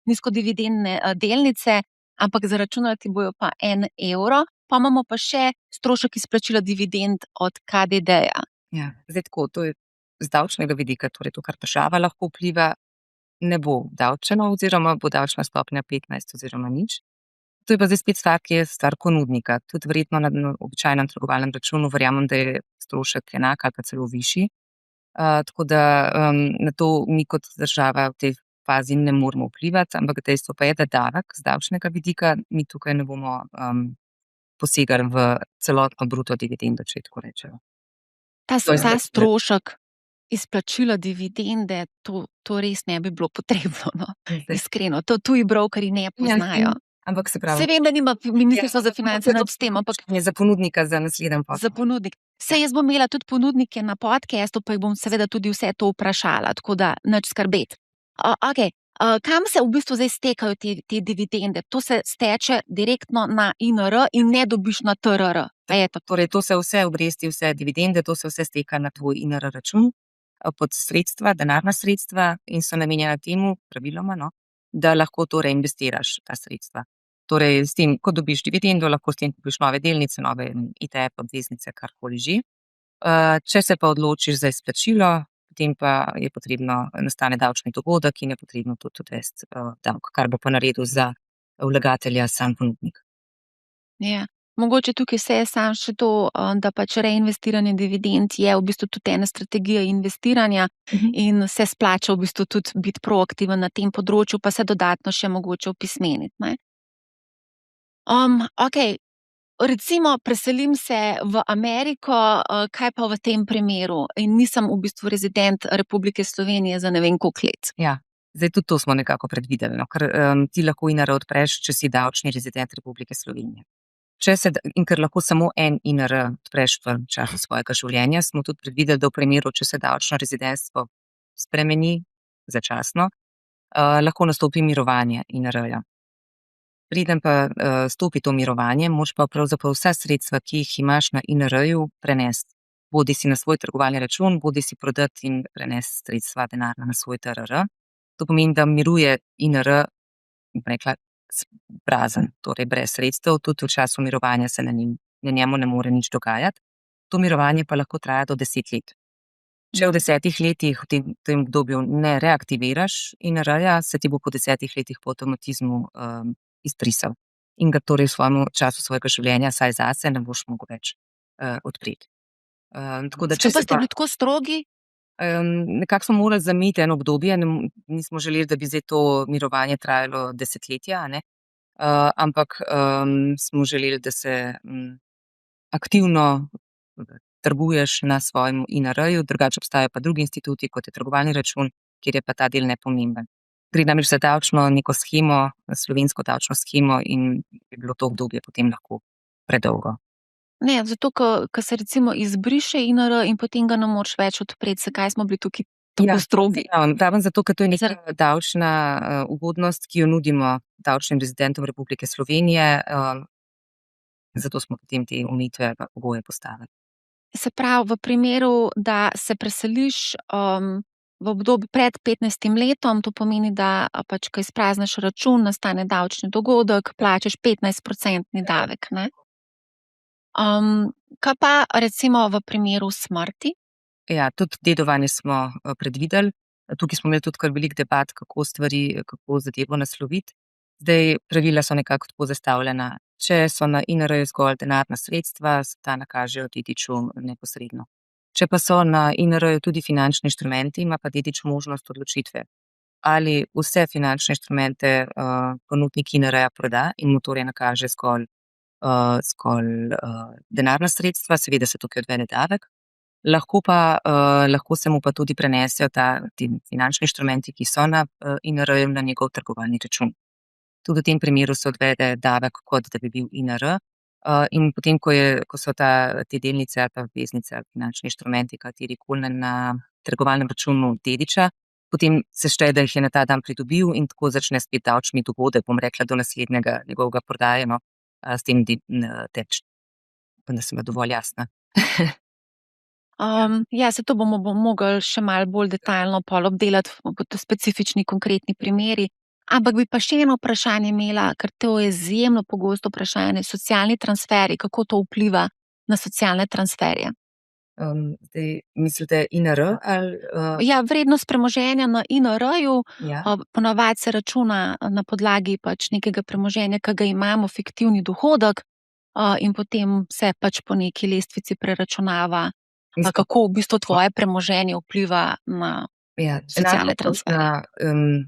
nizkodividendne delnice, ampak zaračunali ti bojo pa 1 evro, pa imamo pa še strošek izplačila dividend od KDD-ja. Ja, zdaj tako, to je z davčnega vidika, torej to, kar država lahko vpliva, ne bo obdavčeno oziroma bo davčna stopnja 15 oziroma nič. To je pa zdaj spet stvar, ki je stvar ponudnika. Tudi verjetno na običajnem trgovalnem računu verjamem, da je strošek enak ali pa celo višji. Tako da na to mi kot država v tej fazi ne moremo vplivati, ampak dejstvo pa je, da davek z davčnega vidika mi tukaj ne bomo posegali v celotno bruto dividendo, če tako rečejo. Ta strošek izplačila dividende, to res ne bi bilo potrebno, no. Iskreno, to tuji brokerji ne poznajo. Ampak se pravi. Saj vem, da nima Ministrstvo za finance nič s tem, ampak je za ponudnika za naslednji posel. za ponudnik. Saj jaz bom imela tudi ponudnike na podcastu, pa jih bom seveda tudi vse to vprašala, tako da nič skrbeti. Okej, kam se v bistvu zdaj stekajo te dividende? To se steče direktno na INR in ne dobiš na TRR. Torej, to se vse obresti, vse dividende, to se vse steka na tvoj INR račun pod sredstva, denarna sredstva in so namenjena temu, praviloma, da lahko to reinvestiraš, ta sredstva. Torej, s tem, ko dobiš dividendo, lahko s tem kupiš nove delnice, nove ETF, obveznice, karkoli že. Če se pa odločiš za izplačilo, potem pa je potrebno, nastane davčni dogodek in je potrebno tudi odvesti davek, kar bo pa naredil za vlagatelja sam ponudnik. Ja. Mogoče tukaj se je samo še to, da pač reinvestiranje dividend je v bistvu tudi ena strategija investiranja in se splača v bistvu tudi biti proaktiven na tem področju, pa se dodatno še mogoče opismeniti, ne. Okej, recimo preselim se v Ameriko, kaj pa v tem primeru? In nisem v bistvu rezident Republike Slovenije za ne vem koliko let. Ja, zdaj tudi to smo nekako predvideli, ker ti lahko INR odpreš, če si davčni rezident Republike Slovenije. In ker lahko samo en INR odpreš v času svojega življenja, smo tudi predvideli, da v primeru, če se davčno rezidentstvo spremeni začasno, lahko nastopi mirovanje INR-ja. Preden pa stopi to mirovanje, moraš pa pravzaprav vsa sredstva, ki jih imaš na INR-ju, prenesti. Bodi si na svoj trgovalni račun, bodi si prodati in prenesti sredstva denarna na svoj TRR. To pomeni, da miruje INR, rekla, prazen, torej brez sredstev, tudi v času mirovanja se na njemu ne more nič dogajati. To mirovanje pa lahko traja do 10 let. Če v 10 letih v tem obdobju ne reaktiviraš INR-ja, se ti bo po 10 letih po avtomatizmu izbrisal in ga torej v času svojega življenja, saj zase, ne boš mogel več odpreti. Če pa ste bili tako strogi? Nekako smo morali zamejiti eno obdobje, nismo želeli, da bi zdaj to mirovanje trajalo desetletja, ampak smo želeli, da se aktivno trguješ na svojem INR-ju, drugače obstajajo pa drugi instituti, kot je trgovalni račun, kjer je pa ta del nepomemben. Gre namreč za davčno neko shemo, slovensko davčno shemo in bi bilo to obdobje potem lahko predolgo. Ne, zato, ko se recimo izbriše INR in potem ga ne moreš več odpreti. Zakaj smo bili tukaj tako strogi? Pravim zato, ker to je neka Zaradi- davčna ugodnost, ki jo nudimo davčnim rezidentom Republike Slovenije, zato smo potem te omejitve pa pogoje postavili. Se pravi, v primeru, da se preseliš v obdobju pred 15 letom, to pomeni, da pač, ko izprazniš račun, nastane davčni dogodek, plačaš 15% davek, ne? Kaj pa recimo v primeru smrti? Ja, tudi dedovanje smo predvideli. Tukaj smo imeli tudi kar veliko debat, kako zadevo nasloviti. Zdaj, pravila so nekako tako zastavljena. Če so na INR-ju zgolj denarna sredstva, se ta nakažejo dediču neposredno. Če pa so na INR-ju tudi finančni inštrumenti, ima pa dedič možnost odločitve, ali vse finančne inštrumente ponudnik INR-ja proda in mu torej nakaže zgolj denarna sredstva, seveda se tukaj odvede davek. Lahko se mu pa tudi prenesejo ti finančni inštrumenti, ki so na INR-ju, na njegov trgovalni račun. Tudi v tem primeru se odvede davek, kot da bi bil INR. In potem, ko so te delnice ali pa obveznice ali finančni inštrumenti, katerikoli na trgovalnem računu dediča, potem se šteje, da jih je na ta dan pridobil in tako začne spet davčni dogodek, bom rekla, do naslednjega njegovega prodaje, s tem teč. Upam, da sem bila dovolj jasna. Ja, se to bomo mogli še malo bolj detaljno pol obdelati, kot specifični konkretni primeri. Ampak bi pa še eno vprašanje imela, ker to je izjemno pogosto vprašanje, socialni transferi, kako to vpliva na socialne transferje? Zdaj, mislite INR ali? Ja, vrednost premoženja na INR-ju, Ja. ponavadi se računa na podlagi pač nekega premoženja, ki ga imamo, fiktivni dohodek, in potem se pač po neki lestvici preračunava, kako v bistvu tvoje premoženje vpliva na socialne transferje.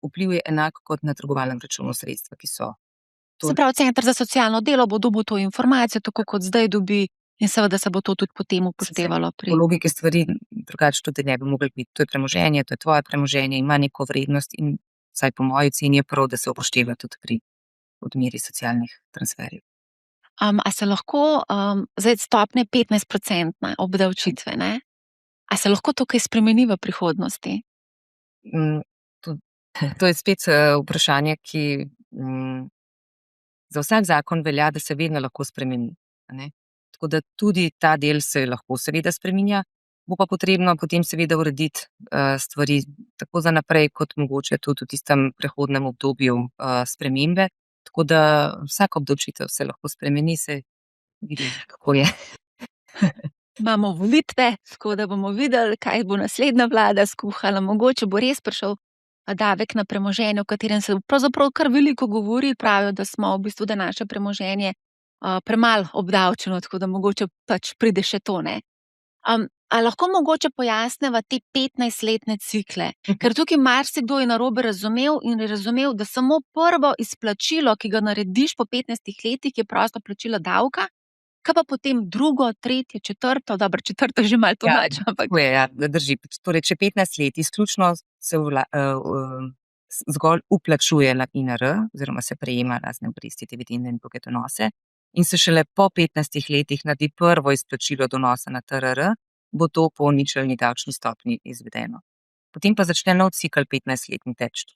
Vpliv je enak kot na trgovalnem računu sredstva, ki so. Se pravi, Center za socialno delo bo dobil to informacijo, tako kot zdaj dobi, in seveda se bo to tudi potem upoštevalo pri. Po logiki stvari drugače tudi ne bi mogli biti. To je premoženje, to je tvoje premoženje, ima neko vrednost in vsaj po moji oceni je prav, da se upošteva tudi pri odmeri socialnih transferjev. A se lahko, zdaj stopnja 15% obdavčitve, ne? A se lahko to kaj spremeni v prihodnosti? To je spet vprašanje, ki za vsak zakon velja, da se vedno lahko spremeni. Ne? Tako da tudi ta del se lahko seveda spreminja, bo pa potrebno potem seveda urediti stvari tako za naprej, kot mogoče tudi v tistem prehodnem obdobju spremembe. Tako da vsaka obdavčitev se lahko spremeni, se vidi, kako je. Imamo volitve, tako da bomo videli, kaj bo naslednja vlada skuhala. Mogoče bo res prišel davek na premoženje, o katerem se pravzaprav kar veliko govori. Pravijo, da smo v bistvu, da naše premoženje premalo obdavčeno, tako da mogoče pač pride še to, ne. A lahko mogoče pojasniva te 15-letne cikle? Ker tukaj marsikdo je narobe razumel in je razumel, da samo prvo izplačilo, ki ga narediš po 15 letih, je prosto plačilo davka, kaj pa potem drugo, tretje, četrto, dobro, četrto že malo tolmač, ampak. Ja, drži. Torej, če 15 let izključno se zgolj vplačuje na INR, oziroma se prejema razne obresti, dividende in druge donose, in se šele po 15 letih naredi prvo izplačilo donosa na TRR, bo to po ničelni davčni stopnji izvedeno. Potem pa začne nov cikel 15-letni teči.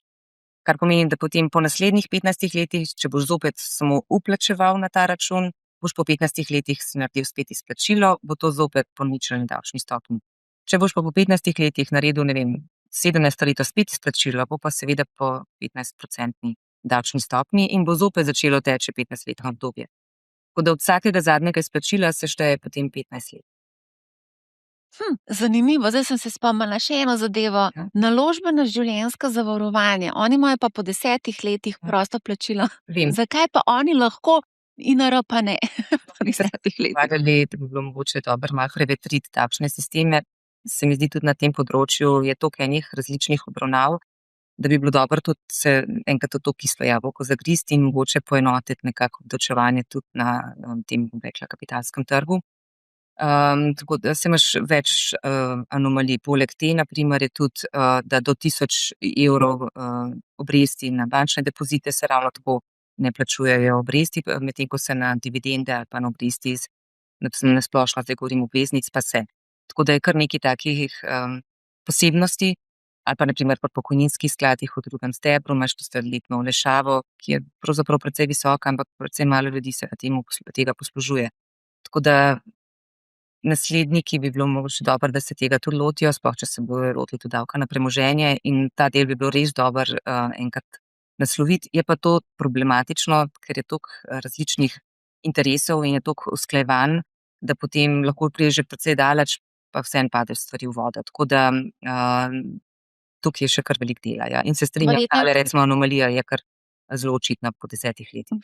Kar pomeni, da potem po naslednjih 15 letih, če boš zopet samo vplačeval na ta račun, boš po 15 letih si naredil spet izplačilo, bo to zopet po ničelni davčni stopnji. Če boš pa po 15 letih naredil, 17 leto spet izplačilo, bo pa seveda po 15% davčni stopnji in bo zopet začelo teči 15-letno obdobje. Tako da od vsakega zadnjega izplačila se šteje potem 15 let. Zanimivo, zdaj sem se spomnila še eno zadevo. Naložbeno življenjsko zavarovanje, oni imajo pa po 10 letih prosto plačilo. Vem. Zakaj pa oni lahko, INR pa ne? Po 10 letih. Da bi bilo mogoče dobro malo prevetriti takšne sisteme. Se mi zdi tudi na tem področju je toliko enih različnih obravnav, da bi bilo dobro tudi se enkrat v to kislo jabolko zagristi in mogoče poenotiti nekako obdavčevanje tudi na tem, bom rekla, kapitalskem trgu. Tako da se imaš več anomalij. Poleg te, na primer, je tudi, da do 1000 € obresti na bančne depozite se ravno tako ne plačujejo obresti, medtem ko se na dividende ali pa na obresti na splošno, zdaj govorim obveznic, pa se. Tako da je kar nekaj takih posebnosti. Ali pa na primer pri pokojninskih skladih v drugem stebru imaš tisto letno olajšavo, ki je pravzaprav precej visoka, ampak precej malo ljudi se tega poslužuje. Tako da nasledniki bi bilo mogoče dobro, da se tega tudi lotijo, sploh če se bojo lotili tudi davka na premoženje, in ta del bi bilo res dobro enkrat nasloviti. Je pa to problematično, ker je toliko različnih interesov in je toliko usklajevanj, da potem lahko prideš že precej daleč, pa vseeno padeš stvari v vodo. Tako da tukaj je še kar veliko dela. Ja. In se strinjam, Verjetno- recimo anomalija je kar zelo očitna po 10 letih.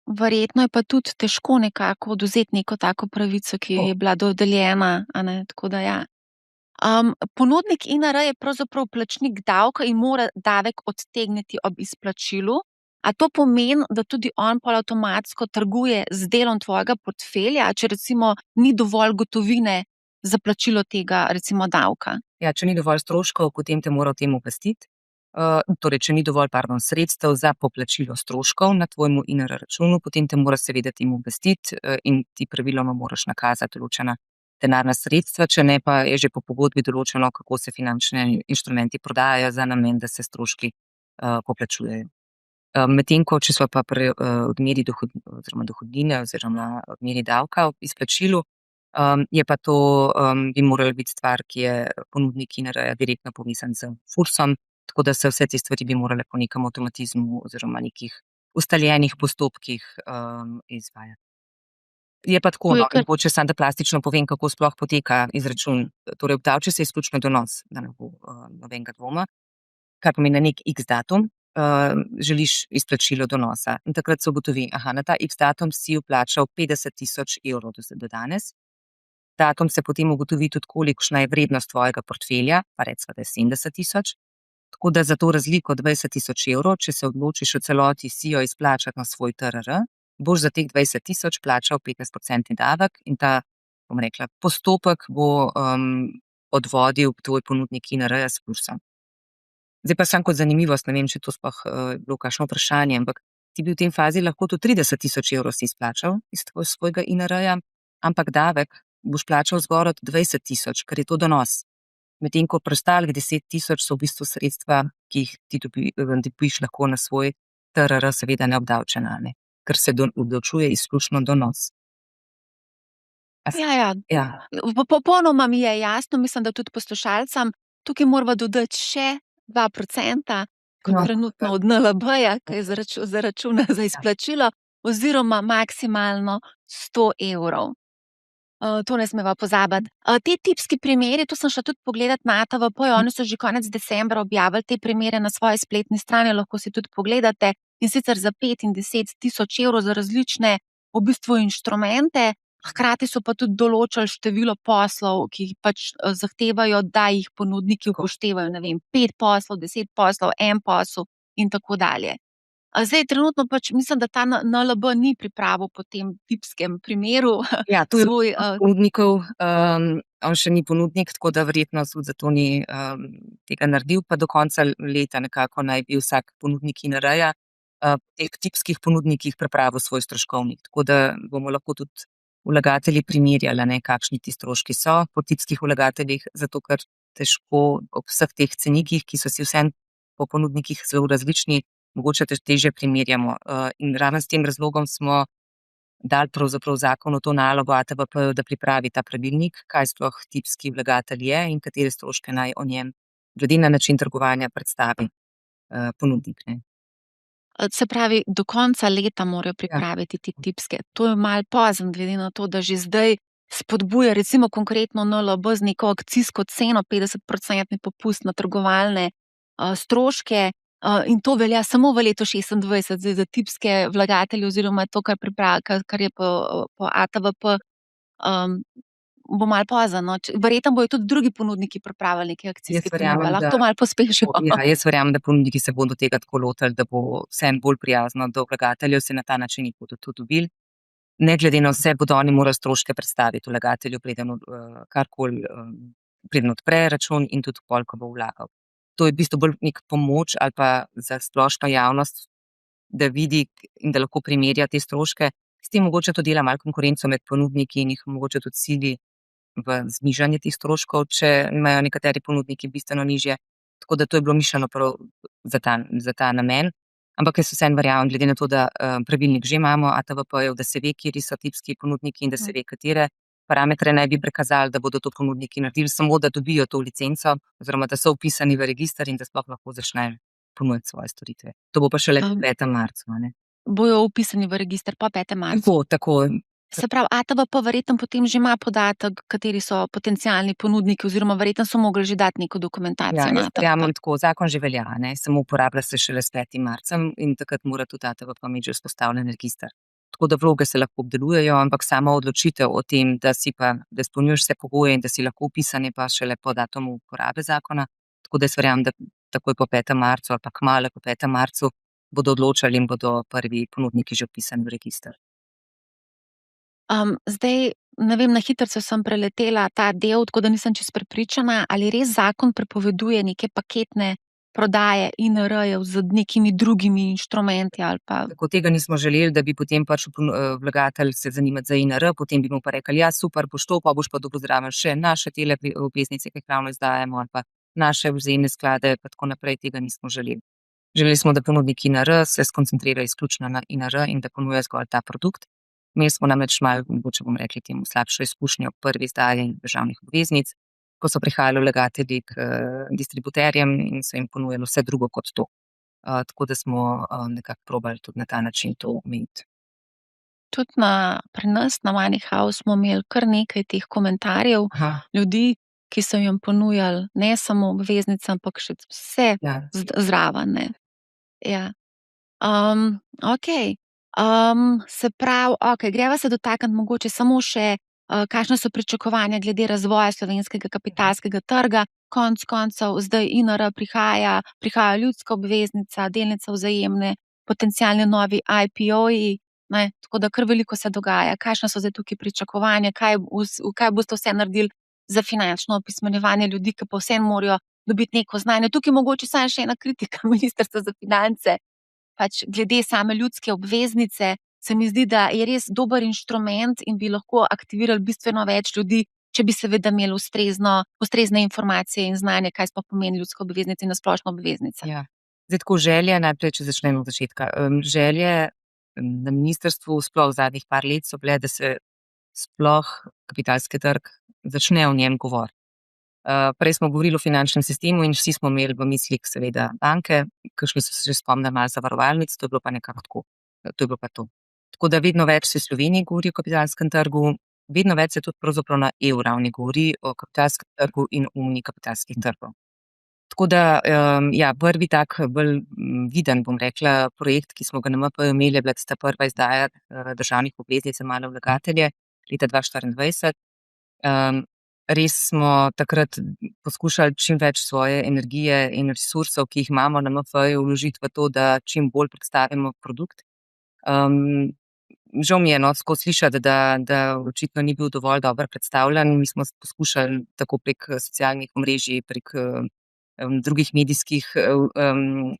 Verjetno je pa tudi težko nekako odvzeti neko tako pravico, ki je bila dodeljena, a ne, tako da ja. Ponudnik INR je pravzaprav plačnik davka in mora davek odtegniti ob izplačilu. A to pomeni, da tudi on pol avtomatsko trguje z delom tvojega portfelja, če recimo ni dovolj gotovine za plačilo tega recimo davka? Ja, če ni dovolj stroškov, potem te mora o tem obvestiti. Torej, če ni dovolj, sredstev za poplačilo stroškov na tvojemu INR računu, potem te mora seveda tem obvestiti in ti praviloma moraš nakazati določena denarna sredstva, če ne pa je že po pogodbi določeno, kako se finančni inštrumenti prodajajo za namen, da se stroški poplačujejo. Medtem ko, če smo pa pri odmeri dohodnine oziroma odmeri davka ob izplačilu, je pa to bi morala biti stvar, ki je ponudnik INR direktno povezan z FURS-om, tako da se vse te stvari bi morale po nekem avtomatizmu oziroma nekih ustaljenih postopkih izvajati. Je pa tako, mogoče samo da plastično povem, kako sploh poteka izračun. Torej, obdavči se izključno donos, da ne bo nobenega dvoma, kar pomeni na nek X datum želiš izplačilo donosa. In takrat se ugotovi, na ta X datum si vplačal 50 000 € do danes. Datum se potem ugotovi tudi, kolikšna je vrednost tvojega portfelja, pa recimo, da je 70 000. Tako da za to razliko 20 000 €, če se odločiš v celoti si jo izplačati na svoj TRR, boš za teh 20 000 plačal 15% davek in ta, bom rekla, postopek bo odvodil tvoj ponudnik INR-ja s FURS-om. Zdaj pa samo kot zanimivost, ne vem, če to sploh bilo kakšno vprašanje, ampak ti bi v tem fazi lahko tudi 30 000 € si izplačal iz svojega INR-ja, ampak davek boš plačal zgoraj od 20 000, ker je to donos. Medtem ko preostalih 10 000 so v bistvu sredstva, ki jih ti dobiš lahko na svoj TRR, seveda neobdavčena, ne? Ker se obdavčuje izključno donos. Ja. Popolnoma mi je jasno, mislim, da tudi poslušalcem. Tukaj morava dodati še 2%, kot trenutno od NLB-ja, ki je zaračuna za izplačilo, oziroma maksimalno 100 €. To ne smeva pozabiti. Te tipski primeri, to sem šla tudi pogledat na ATVP, oni so že konec decembra objavili te primere na svoji spletni strani, lahko si tudi pogledate, in sicer za 5 in 10 000 € za različne v bistvu inštrumente. Hkrati so pa tudi določili število poslov, ki jih pač zahtevajo, da jih ponudniki upoštevajo, ne vem, 5 poslov, 10 poslov, 1 posel in tako dalje. Zdaj, trenutno pač mislim, da ta NLB ni pripravil po tem tipskem primeru. Ja, tu je ponudnikov, on še ni ponudnik, tako da verjetno tudi zato ni tega naredil, pa do konca leta nekako naj bi vsak ponudnik INR-ja teh tipskih ponudnikih pripravil svoj stroškovnik, tako da bomo lahko tudi vlagatelji primerjali, kakšni ti stroški so po tipskih vlagateljih, zato ker težko ob vseh teh cenikih, ki so si vseeno po ponudnikih zelo različni, mogoče težje primerjamo. In ravno s tem razlogom smo dali pravzaprav zakonu to nalogo ATVP, da pripravi ta pravilnik, kaj sploh tipski vlagatelj je in katere stroške naj o njem glede na način trgovanja predstavi ponudnik. Se pravi, do konca leta morajo pripraviti te tipske. To je malo pozno, glede na to, da že zdaj spodbuja recimo konkretno NLB z neko akcijsko ceno 50% popust na trgovalne stroške. In to velja samo v letu 2026, zdaj za tipske vlagatelje oziroma to, kar je po ATVP, bo malo pozno. Verjetno bojo tudi drugi ponudniki pripravili neke akcijske ponudbe, lahko to malo pospešimo. Ja, jaz verjamem, da ponudniki se bodo tega tako lotili, da bo vseeno bolj prijazno do vlagateljev, se na ta način jih bodo tudi dobili. ne glede na vse, bodo oni morali stroške predstaviti vlagatelju, preden karkoli, preden odpre račun in tudi pol, ko bo vlagal. To je v bistvu bolj nek pomoč ali pa za splošno javnost, da vidi in da lahko primerja te stroške. S tem mogoče to dela malo konkurenco med ponudniki in jih mogoče tudi sili v znižanje teh stroškov, če imajo nekateri ponudniki bistveno nižje. Tako da to je bilo mišljeno prav za ta namen. Ampak jaz vseeno verjamem, glede na to, da pravilnik že imamo, ATVP-jev, da se ve, kateri so tipski ponudniki in da se ve, katere parametre naj bi prikazali, da bodo to ponudniki naredili, samo da dobijo to licenco oziroma da so vpisani v register in da sploh lahko začnejo ponujati svoje storitve. To bo pa šele po 5. marcu. Bojo vpisani v register po 5. marcu. Tako. Se pravi, ATVP verjetno potem že ima podatek, kateri so potencialni ponudniki oziroma verjetno so mogli že dati neko dokumentacijo. Ja, jaz verjamem tako, zakon že velja, samo uporablja se šele s 5. marcem in takrat mora tudi ATVP imeti že vzpostavljen register. Tako da vloge se lahko obdelujejo, ampak sama odločitev o tem, da izpolnjuješ vse pogoje in da si lahko vpisan, je pa šele po datumu uporabe zakona. Tako da jaz verjamem, da takoj po 5. marcu ali pa kmalu po 5. marcu bodo odločali in bodo prvi ponudniki že vpisani v register. Zdaj, ne vem, na hitrico sem preletela ta del, tako da nisem čisto prepričana, ali res zakon prepoveduje neke paketne prodaje INR-jev z nekimi drugimi inštrumenti ali pa. Tako tega nismo želeli, da bi potem vlagatelj se zanimati za INR, potem bi mu pa rekli, ja, super, boš to, pa boš pa dobil zraven še naše tele obveznice, ki jih ravno izdajamo, ali pa naše vzajemne sklade, pa tako naprej, tega nismo želeli. Želeli smo, da ponudnik INR se skoncentrira izključno na INR in da ponuja zgolj ta produkt. Imeli smo namreč malo, mogoče bomo rekli temu, slabšo izkušnjo prvi izdaji državnih obveznic, ko so prihajali vlagatelji k distributerjem in so jim ponujali vse drugo kot to. Tako da smo nekako probali tudi na ta način to omejiti. Tudi pri nas na MoneyHow smo imeli kar nekaj teh komentarjev ljudi, ki so jim ponujali ne samo obveznice, ampak še vse zraven. Ja. Okej. Se pravi, greva se dotakniti mogoče samo še, kakšne so pričakovanja glede razvoja slovenskega kapitalskega trga. Konec koncev zdaj INR prihaja ljudska obveznica, delnice Vzajemne, potencialni novi IPO-ji, tako da kar veliko se dogaja. Kakšna so zdaj tukaj pričakovanja, kaj boste vse naredili za finančno opismenjevanje ljudi, ki pa vseeno morajo dobiti neko znanje. Tukaj mogoče samo še ena kritika Ministrstva za finance. Pač glede same ljudske obveznice, se mi zdi, da je res dober inštrument in bi lahko aktivirali bistveno več ljudi, če bi seveda imeli ustrezne informacije in znanje, kaj sploh pomeni ljudska obveznica in nasplošno obveznica. Ja. Zdaj tako želje, najprej, če začnemo od začetka. Želje na ministrstvu sploh v zadnjih par let so bile, da se sploh kapitalski trg začne o njem govoriti. Prej smo govorili o finančnem sistemu in vsi smo imeli v mislih seveda banke, kakšni so se že spomnili malo zavarovalnic, to je bilo pa nekako tako. To je bilo pa to. Tako da vedno več se v Sloveniji govori o kapitalskem trgu, vedno več se tudi pravzaprav na EU ravni govori o kapitalskem trgu in uniji kapitalskih trgov. Tako da, prvi tak bolj viden, bom rekla, projekt, ki smo ga na MP imeli, je bila tista prva izdaja državnih obveznic za male vlagatelje leta 2024. Res smo takrat poskušali čim več svoje energije in resursov, ki jih imamo na MF-ju, vložiti v to, da čim bolj predstavimo produkt. Žal mi je skozi slišati, da očitno ni bil dovolj dobro predstavljen. Mi smo poskušali tako prek socialnih omrežij, prek drugih medijskih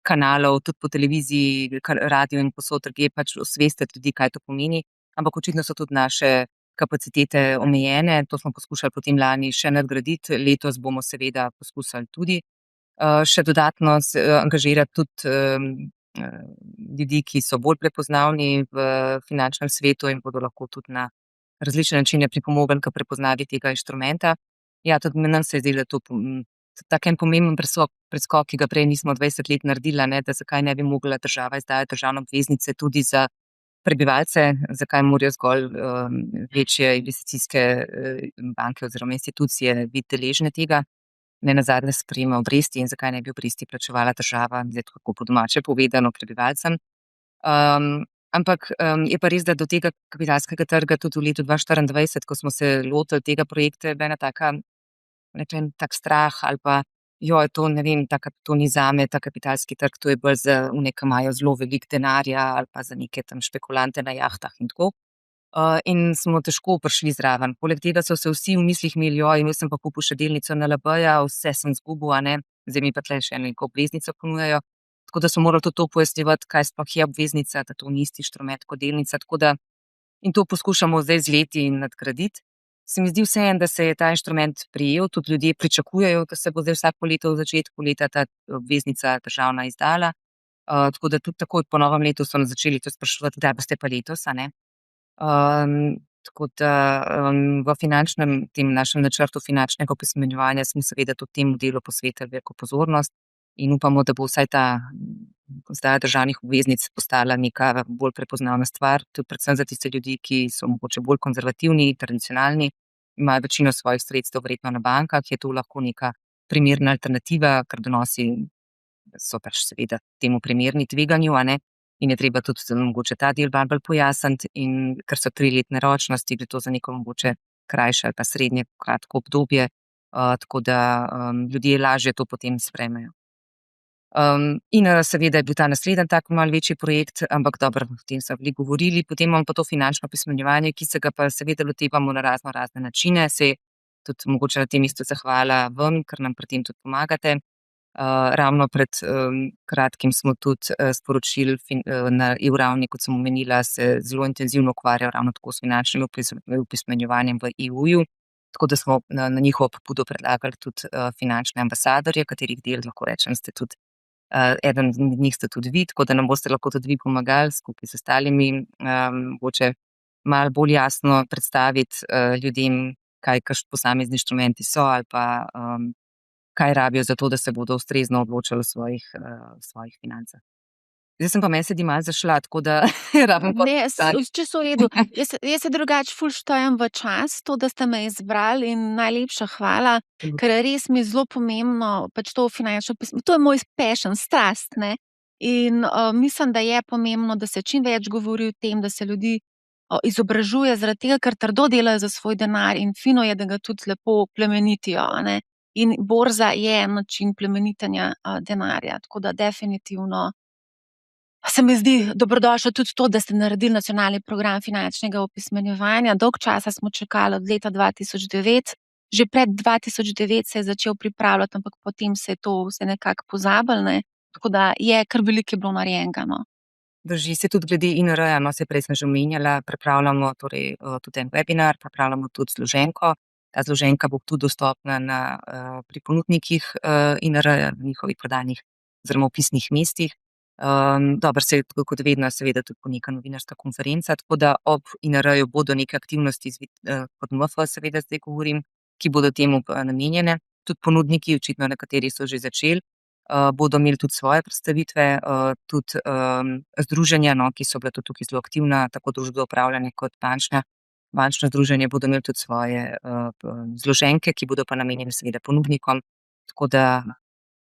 kanalov, tudi po televiziji, radio in posod drugje, pač osvestiti ljudi, kaj to pomeni. Ampak očitno so tudi naše kapacitete omejene, to smo poskušali potem lani še nadgraditi, letos bomo seveda poskušali tudi še dodatno angažirati tudi ljudi, ki so bolj prepoznavni v finančnem svetu in bodo lahko tudi na različne načine pripomogli k prepoznavi tega inštrumenta. Ja, tudi nam se je zdelo to tak en pomemben preskok, ki ga prej nismo 20 let naredili, da zakaj ne bi mogla država izdajati državne obveznice tudi za prebivalce, zakaj morajo zgolj večje investicijske banke oziroma institucije biti deležne tega, ne nazadnje sprejema obresti in zakaj ne bi obresti plačevala država, zdaj tako po domače povedano prebivalcem. Ampak je pa res, da do tega kapitalskega trga tudi v letu 2024, ko smo se lotili tega projekta, je bila ena tak strah ali pa to ne vem, to ni zame, ta kapitalski trg, to je bolj za one, ki imajo zelo veliko denarja ali pa za neke tam špekulante na jahtah in tako. in smo težko prišli zraven. Poleg tega so se vsi v mislih imeli, imel sem pa kupil še delnico NLB-ja, vse sem zgubil, a ne, zdaj mi pa tle še neko obveznico ponujajo. Tako da so morali tudi to pojasnjevati, kaj sploh je obveznica, da to ni isti inštrument kot delnica. Tako da in to poskušamo zdaj z leti nadgraditi. Se mi zdi vseeno, da se je ta inštrument prijel, tudi ljudje pričakujejo, da se bo zdaj vsako leto v začetku leta ta obveznica državna izdala. Tako da tudi takoj po novem letu so nas začeli to spraševati, kdaj boste pa letos, a ne. Tako da v finančnem, tem našem načrtu finančnega opismenjevanja smo seveda tudi temu delu posvetili veliko pozornost in upamo, da bo vsaj ta izdaja državnih obveznic postala neka bolj prepoznavna stvar, tudi predvsem za tiste ljudi, ki so mogoče bolj konzervativni, tradicionalni, imajo večino svojih sredstev verjetno na bankah, je to lahko neka primerna alternativa, ker donosi so pač seveda temu primerni tveganju, a ne. In je treba tudi mogoče ta del bolj pojasniti, in ker so 3-letne ročnosti, gre to za neko mogoče krajše ali pa srednje kratko obdobje, tako da ljudje lažje to potem sprejmejo. In seveda je bil ta naslednji tak malo večji projekt, ampak dobro, o tem so veliko govorili. Potem imamo pa to finančno opismenjevanje, ki se ga pa seveda lotevamo na razne načine. Se tudi mogoče na tem mestu zahvala vam, ker nam pri tem tudi pomagate. Ravno pred kratkim smo tudi sporočili na EU ravni, kot sem omenila, se zelo intenzivno ukvarjajo ravno tako s finančnim opismenjevanjem v EU-ju, tako da smo na njihovo pobudo predlagali tudi finančne ambasadorje, katerih del lahko rečem ste tudi, eden od njih ste tudi vi, tako da nam boste lahko tudi vi pomagali skupaj z ostalimi, mogoče malo bolj jasno predstaviti ljudem, kaj posamezni inštrumenti so ali pa kaj rabijo za to, da se bodo ustrezno odločali v svojih financah. Zdaj sem pa meni sedi malo zašla, tako da rabim pa Ne, čisto v redu. Jaz se drugače ful štejem v čas, to, da ste me izbrali, in najlepša hvala, ker res mi je zelo pomembno, pač to finančno to je moj passion, strast, ne. In mislim, da je pomembno, da se čim več govori o tem, da se ljudi izobražuje, zaradi tega, ker trdo delajo za svoj denar in fino je, da ga tudi lepo plemenitijo, a ne. In borza je en način plemenitenja denarja, tako da definitivno se mi zdi dobrodošlo tudi to, da ste naredili nacionalni program finančnega opismenjevanja. Dolgo časa smo čakali, od leta 2009. Že pred 2009 se je začel pripravljati, ampak potem se je to vse nekako pozabilo, ne. Tako da je kar veliko je bilo narejenega, no. Drži se tudi glede INR-ja, no, saj prej sem že omenjala, pripravljamo torej tudi en webinar, pripravljamo tudi zloženko. Ta zloženka bo tudi dostopna pri ponudnikih INR-ja, v njihovih prodajnih oziroma opisnih mestih. Dobro, kot vedno, seveda tudi poneka novinarska konferenca, tako da ob INR-ju bodo neke aktivnosti, kot MF seveda zdaj govorim, ki bodo temu namenjene. Tudi ponudniki, očitno nekateri so že začeli, bodo imeli tudi svoje predstavitve, tudi združenja, no, ki so bila tudi tukaj zelo aktivna, tako družbe upravljanja kot bančno združenje bodo imeli tudi svoje zloženke, ki bodo pa namenjene seveda ponudnikom, tako da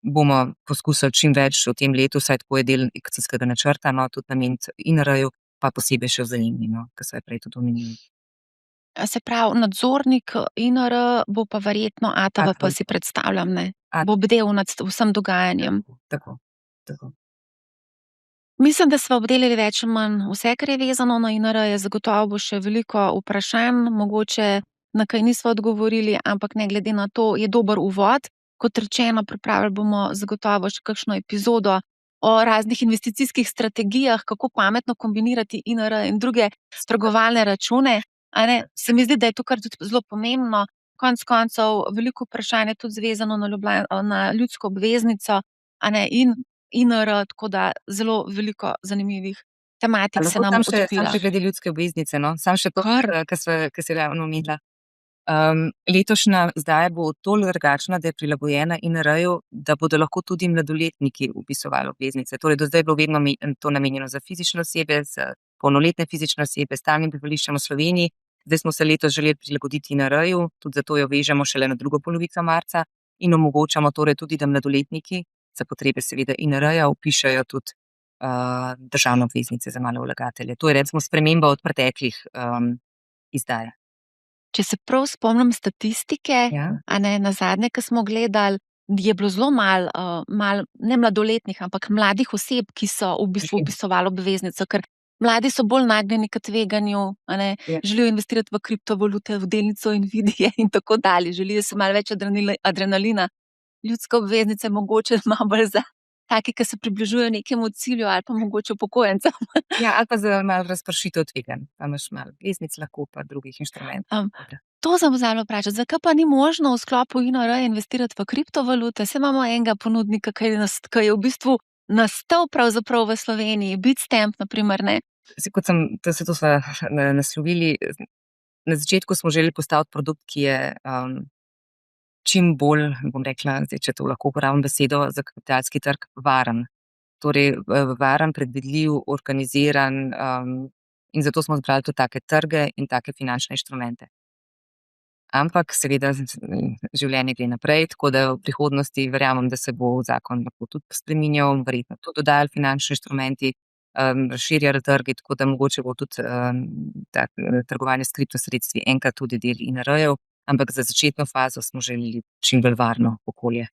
bomo poskusili čim več v tem letu, saj tako je del akcijskega načrta, no, tudi nameniti INR-ju, pa posebej še Vzajemni, no, ki so jo prej tudi omenili. Se pravi, nadzornik INR bo pa verjetno ATVP, si predstavljam, ne? Bo bdel nad vsem dogajanjem. Tako. Mislim, da smo obdelali več ali manj vse, kar je vezano na INR, zagotovo bo še veliko vprašanj, mogoče na kaj nismo odgovorili, ampak ne glede na to je dober uvod. Kot rečeno, pripravili bomo zagotovo še kakšno epizodo o raznih investicijskih strategijah, kako pametno kombinirati INR in druge trgovalne račune, a ne. Se mi zdi, da je to kar tudi zelo pomembno. Konec koncev veliko vprašanje je tudi zvezano na ljudsko obveznico, a ne, in INR, tako da zelo veliko zanimivih tematik se nam odpira. Samo še glede ljudske obveznice, no, samo še to, kar si ravno omenila. Letošnja izdaja bo toliko drugačna, da je prilagojena INR-ju, da bodo lahko tudi mladoletniki vpisovali obveznice. Torej, do zdaj je bilo vedno to namenjeno za fizične osebe, za polnoletne fizične osebe, s stalnim prebivališčem v Sloveniji. Zdaj smo se letos želeli prilagoditi INR-ju, tudi zato jo vežemo šele na drugo polovico marca in omogočamo torej tudi, da mladoletniki za potrebe seveda INR-ja vpišejo tudi državne obveznice za male vlagatelje. To je recimo sprememba od preteklih izdaj. Če se prav spomnim statistike, a ne, nazadnje, ko smo gledali, je bilo zelo malo, ne mladoletnih, ampak mladih oseb, ki so v bistvu vpisovali obveznico, ker Mladi so bolj nagnjeni k tveganju, a ne, Ja. želijo investirati v kriptovalute, v delnico Nvidie in tako dalje. Želijo si malo več adrenalina. Ljudske obveznice mogoče malo bolj za take, ki se približujejo nekemu cilju ali pa mogoče upokojencem. Ja, ali pa za malo razpršitev tveganj. Pa imaš malo obveznic lahko, pa drugih inštrumentov. To sem pozabila vprašati. Zakaj pa ni možno v sklopu INR investirati v kriptovalute? Saj imamo enega ponudnika, ki je v bistvu nastal pravzaprav v Sloveniji, Bitstamp, na primer, ne? Kot se to sva naslovili, na začetku smo želeli postaviti produkt, ki je čim bolj, bom rekla, zdaj, če to lahko uporabim besedo, za kapitalski trg varen. Torej, varen, predvidljiv, organiziran, in zato smo zbrali tudi take trge in take finančne inštrumente. Ampak seveda življenje gre naprej, tako da v prihodnosti verjamem, da se bo zakon lahko tudi spreminjal, verjetno tudi dodajali finančni inštrumenti, razširjali trgi, tako da mogoče bo tudi trgovanje s kriptosredstvi enkrat tudi del INR-jev, ampak za začetno fazo smo želeli čim bolj varno okolje.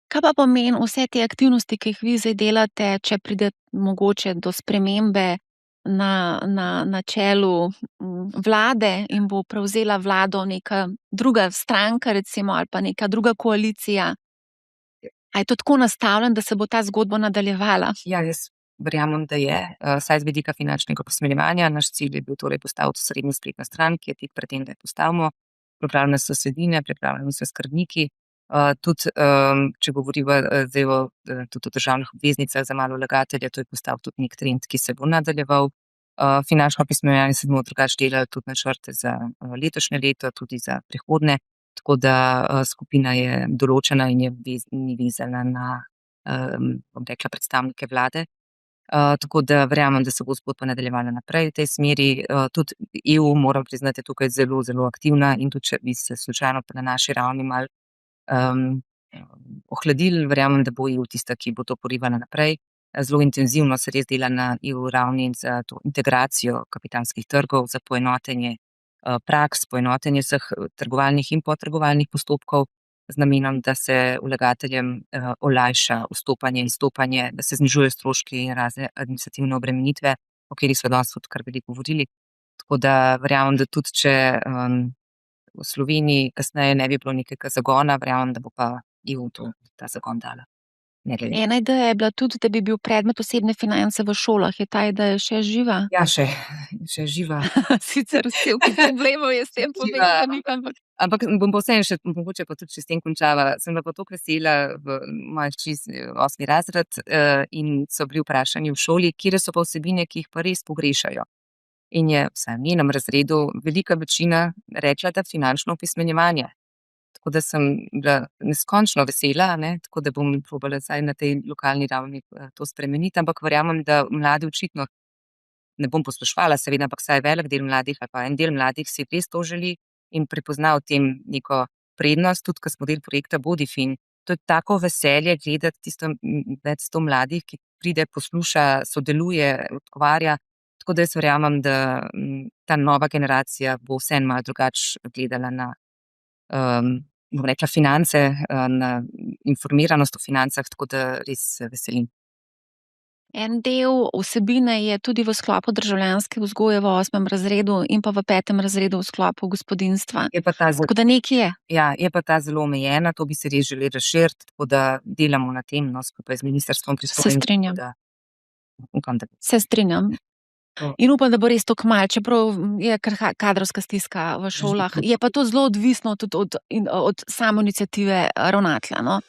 Kaj pa pomeni vse te aktivnosti, ki jih vi zdaj delate, če pride mogoče do spremembe na čelu vlade in bo prevzela vlado neka druga stranka, recimo, ali pa neka druga koalicija? A je to tako nastavljeno, da se bo ta zgodba nadaljevala? Ja, jaz verjamem, da je, saj z vidika finančnega usmerjevanja. Naš cilj je bil torej postaviti osrednjo spletno stran, ki je tik pred tem, da jo postavimo. Pripravljene so vsebine, pripravljeni so skrbniki. Tudi, če govoriva zdaj tudi o državnih obveznicah za malo vlagatelje, to je postal tudi nek trend, ki se bo nadaljeval. Finančno pismenjevanje se bomo drugače delali tudi načrte za letošnje leto, tudi za prihodnje, tako da skupina je določena in ni vezana na, bom rekla, predstavnike vlade. Tako da verjamem, da se bo zgodba nadaljevala naprej v tej smeri. Tudi EU, moram priznati, je tukaj zelo, zelo aktivna in tudi če bi se slučajno pa na naši ravni malo ohladili, verjamem, da bo EU tista, ki bo to porivala naprej. Zelo intenzivno se res dela na EU ravni za to integracijo kapitalskih trgov, za poenotenje praks, poenotenje vseh trgovalnih in potrgovalnih postopkov z namenom, da se vlagateljem olajša vstopanje in izstopanje, da se znižuje stroški in razne administrativne obremenitve, o katerih smo danes tudi kar veliko govorili. Tako da verjamem, da tudi če v Sloveniji kasneje ne bi bilo nekega zagona, verjamem, da bo pa EU ta zagon dala. Ena ideja je bila tudi, da bi bil predmet osebne finance v šolah. Je ta ideja še živa? Ja, še živa. Sicer vse problemov je s tem povezan, ampak bom pa vseeno še, mogoče pa tudi s tem končala. Sem pa toliko vesela v moj 8. razred in so bili vprašani v šoli, kje so pa vsebine, ki jih pa res pogrešajo. In je vsaj v njenem razredu velika večina rekla, da finančno opismenjevanje. Tako da sem bila neskončno vesela, tako da bom probala zdaj na tej lokalni ravni to spremeniti, ampak verjamem, da mladi očitno, ne bom poslušvala seveda, ampak vsaj velik del mladih ali pa en del mladih si res to želi in prepozna v tem neko prednost, tudi ko smo del projekta Bodifin. To je tako veselje gledati tisto več 100 mladih, ki pride, posluša, sodeluje, odgovarja. Tako da jaz verjamem, da ta nova generacija bo vseeno malo drugače gledala na, bom rekla, finance, na informiranost o financah, tako da res veselim. En del vsebine je tudi v sklopu državljanske vzgoje v 8. razredu in pa v 5. razredu v sklopu gospodinjstva. Tako da nekaj je. Ja, je pa ta zelo omejena, to bi se res želeli razširiti, tako da delamo na tem, skupaj z ministrstvom pristojnim. Se strinjam. Upam, da. Se strinjam. In upam, da bo res to kmalu, čeprav je kadrovska stiska v šolah. Je pa to zelo odvisno tudi od samoiniciative ravnatelja, no.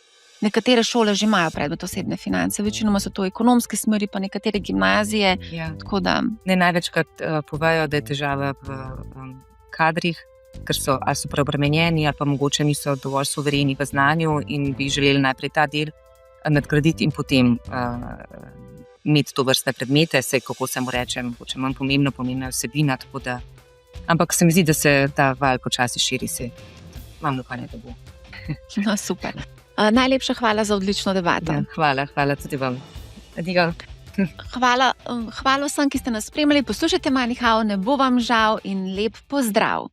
Nekatere šole že imajo predmet osebne finance, večinoma so to ekonomske smeri, pa nekatere gimnazije. Ja. Tako da. Največkrat povejo, da je težava v kadrih, ker so preobremenjeni ali pa mogoče niso dovolj suvereni v znanju in bi želeli najprej ta del nadgraditi in potem imeti to vrstne predmete, kako se mu reče, mogoče manj pomembna vsebina, tako da. Ampak se mi zdi, da se ta val počasi širi, imam upanje, da bo. No, super. Najlepša hvala za odlično debato. Ja, hvala tudi vam. Adijo. Hvala vsem, ki ste nas spremljali. Poslušajte Money How, ne bo vam žal in lep pozdrav.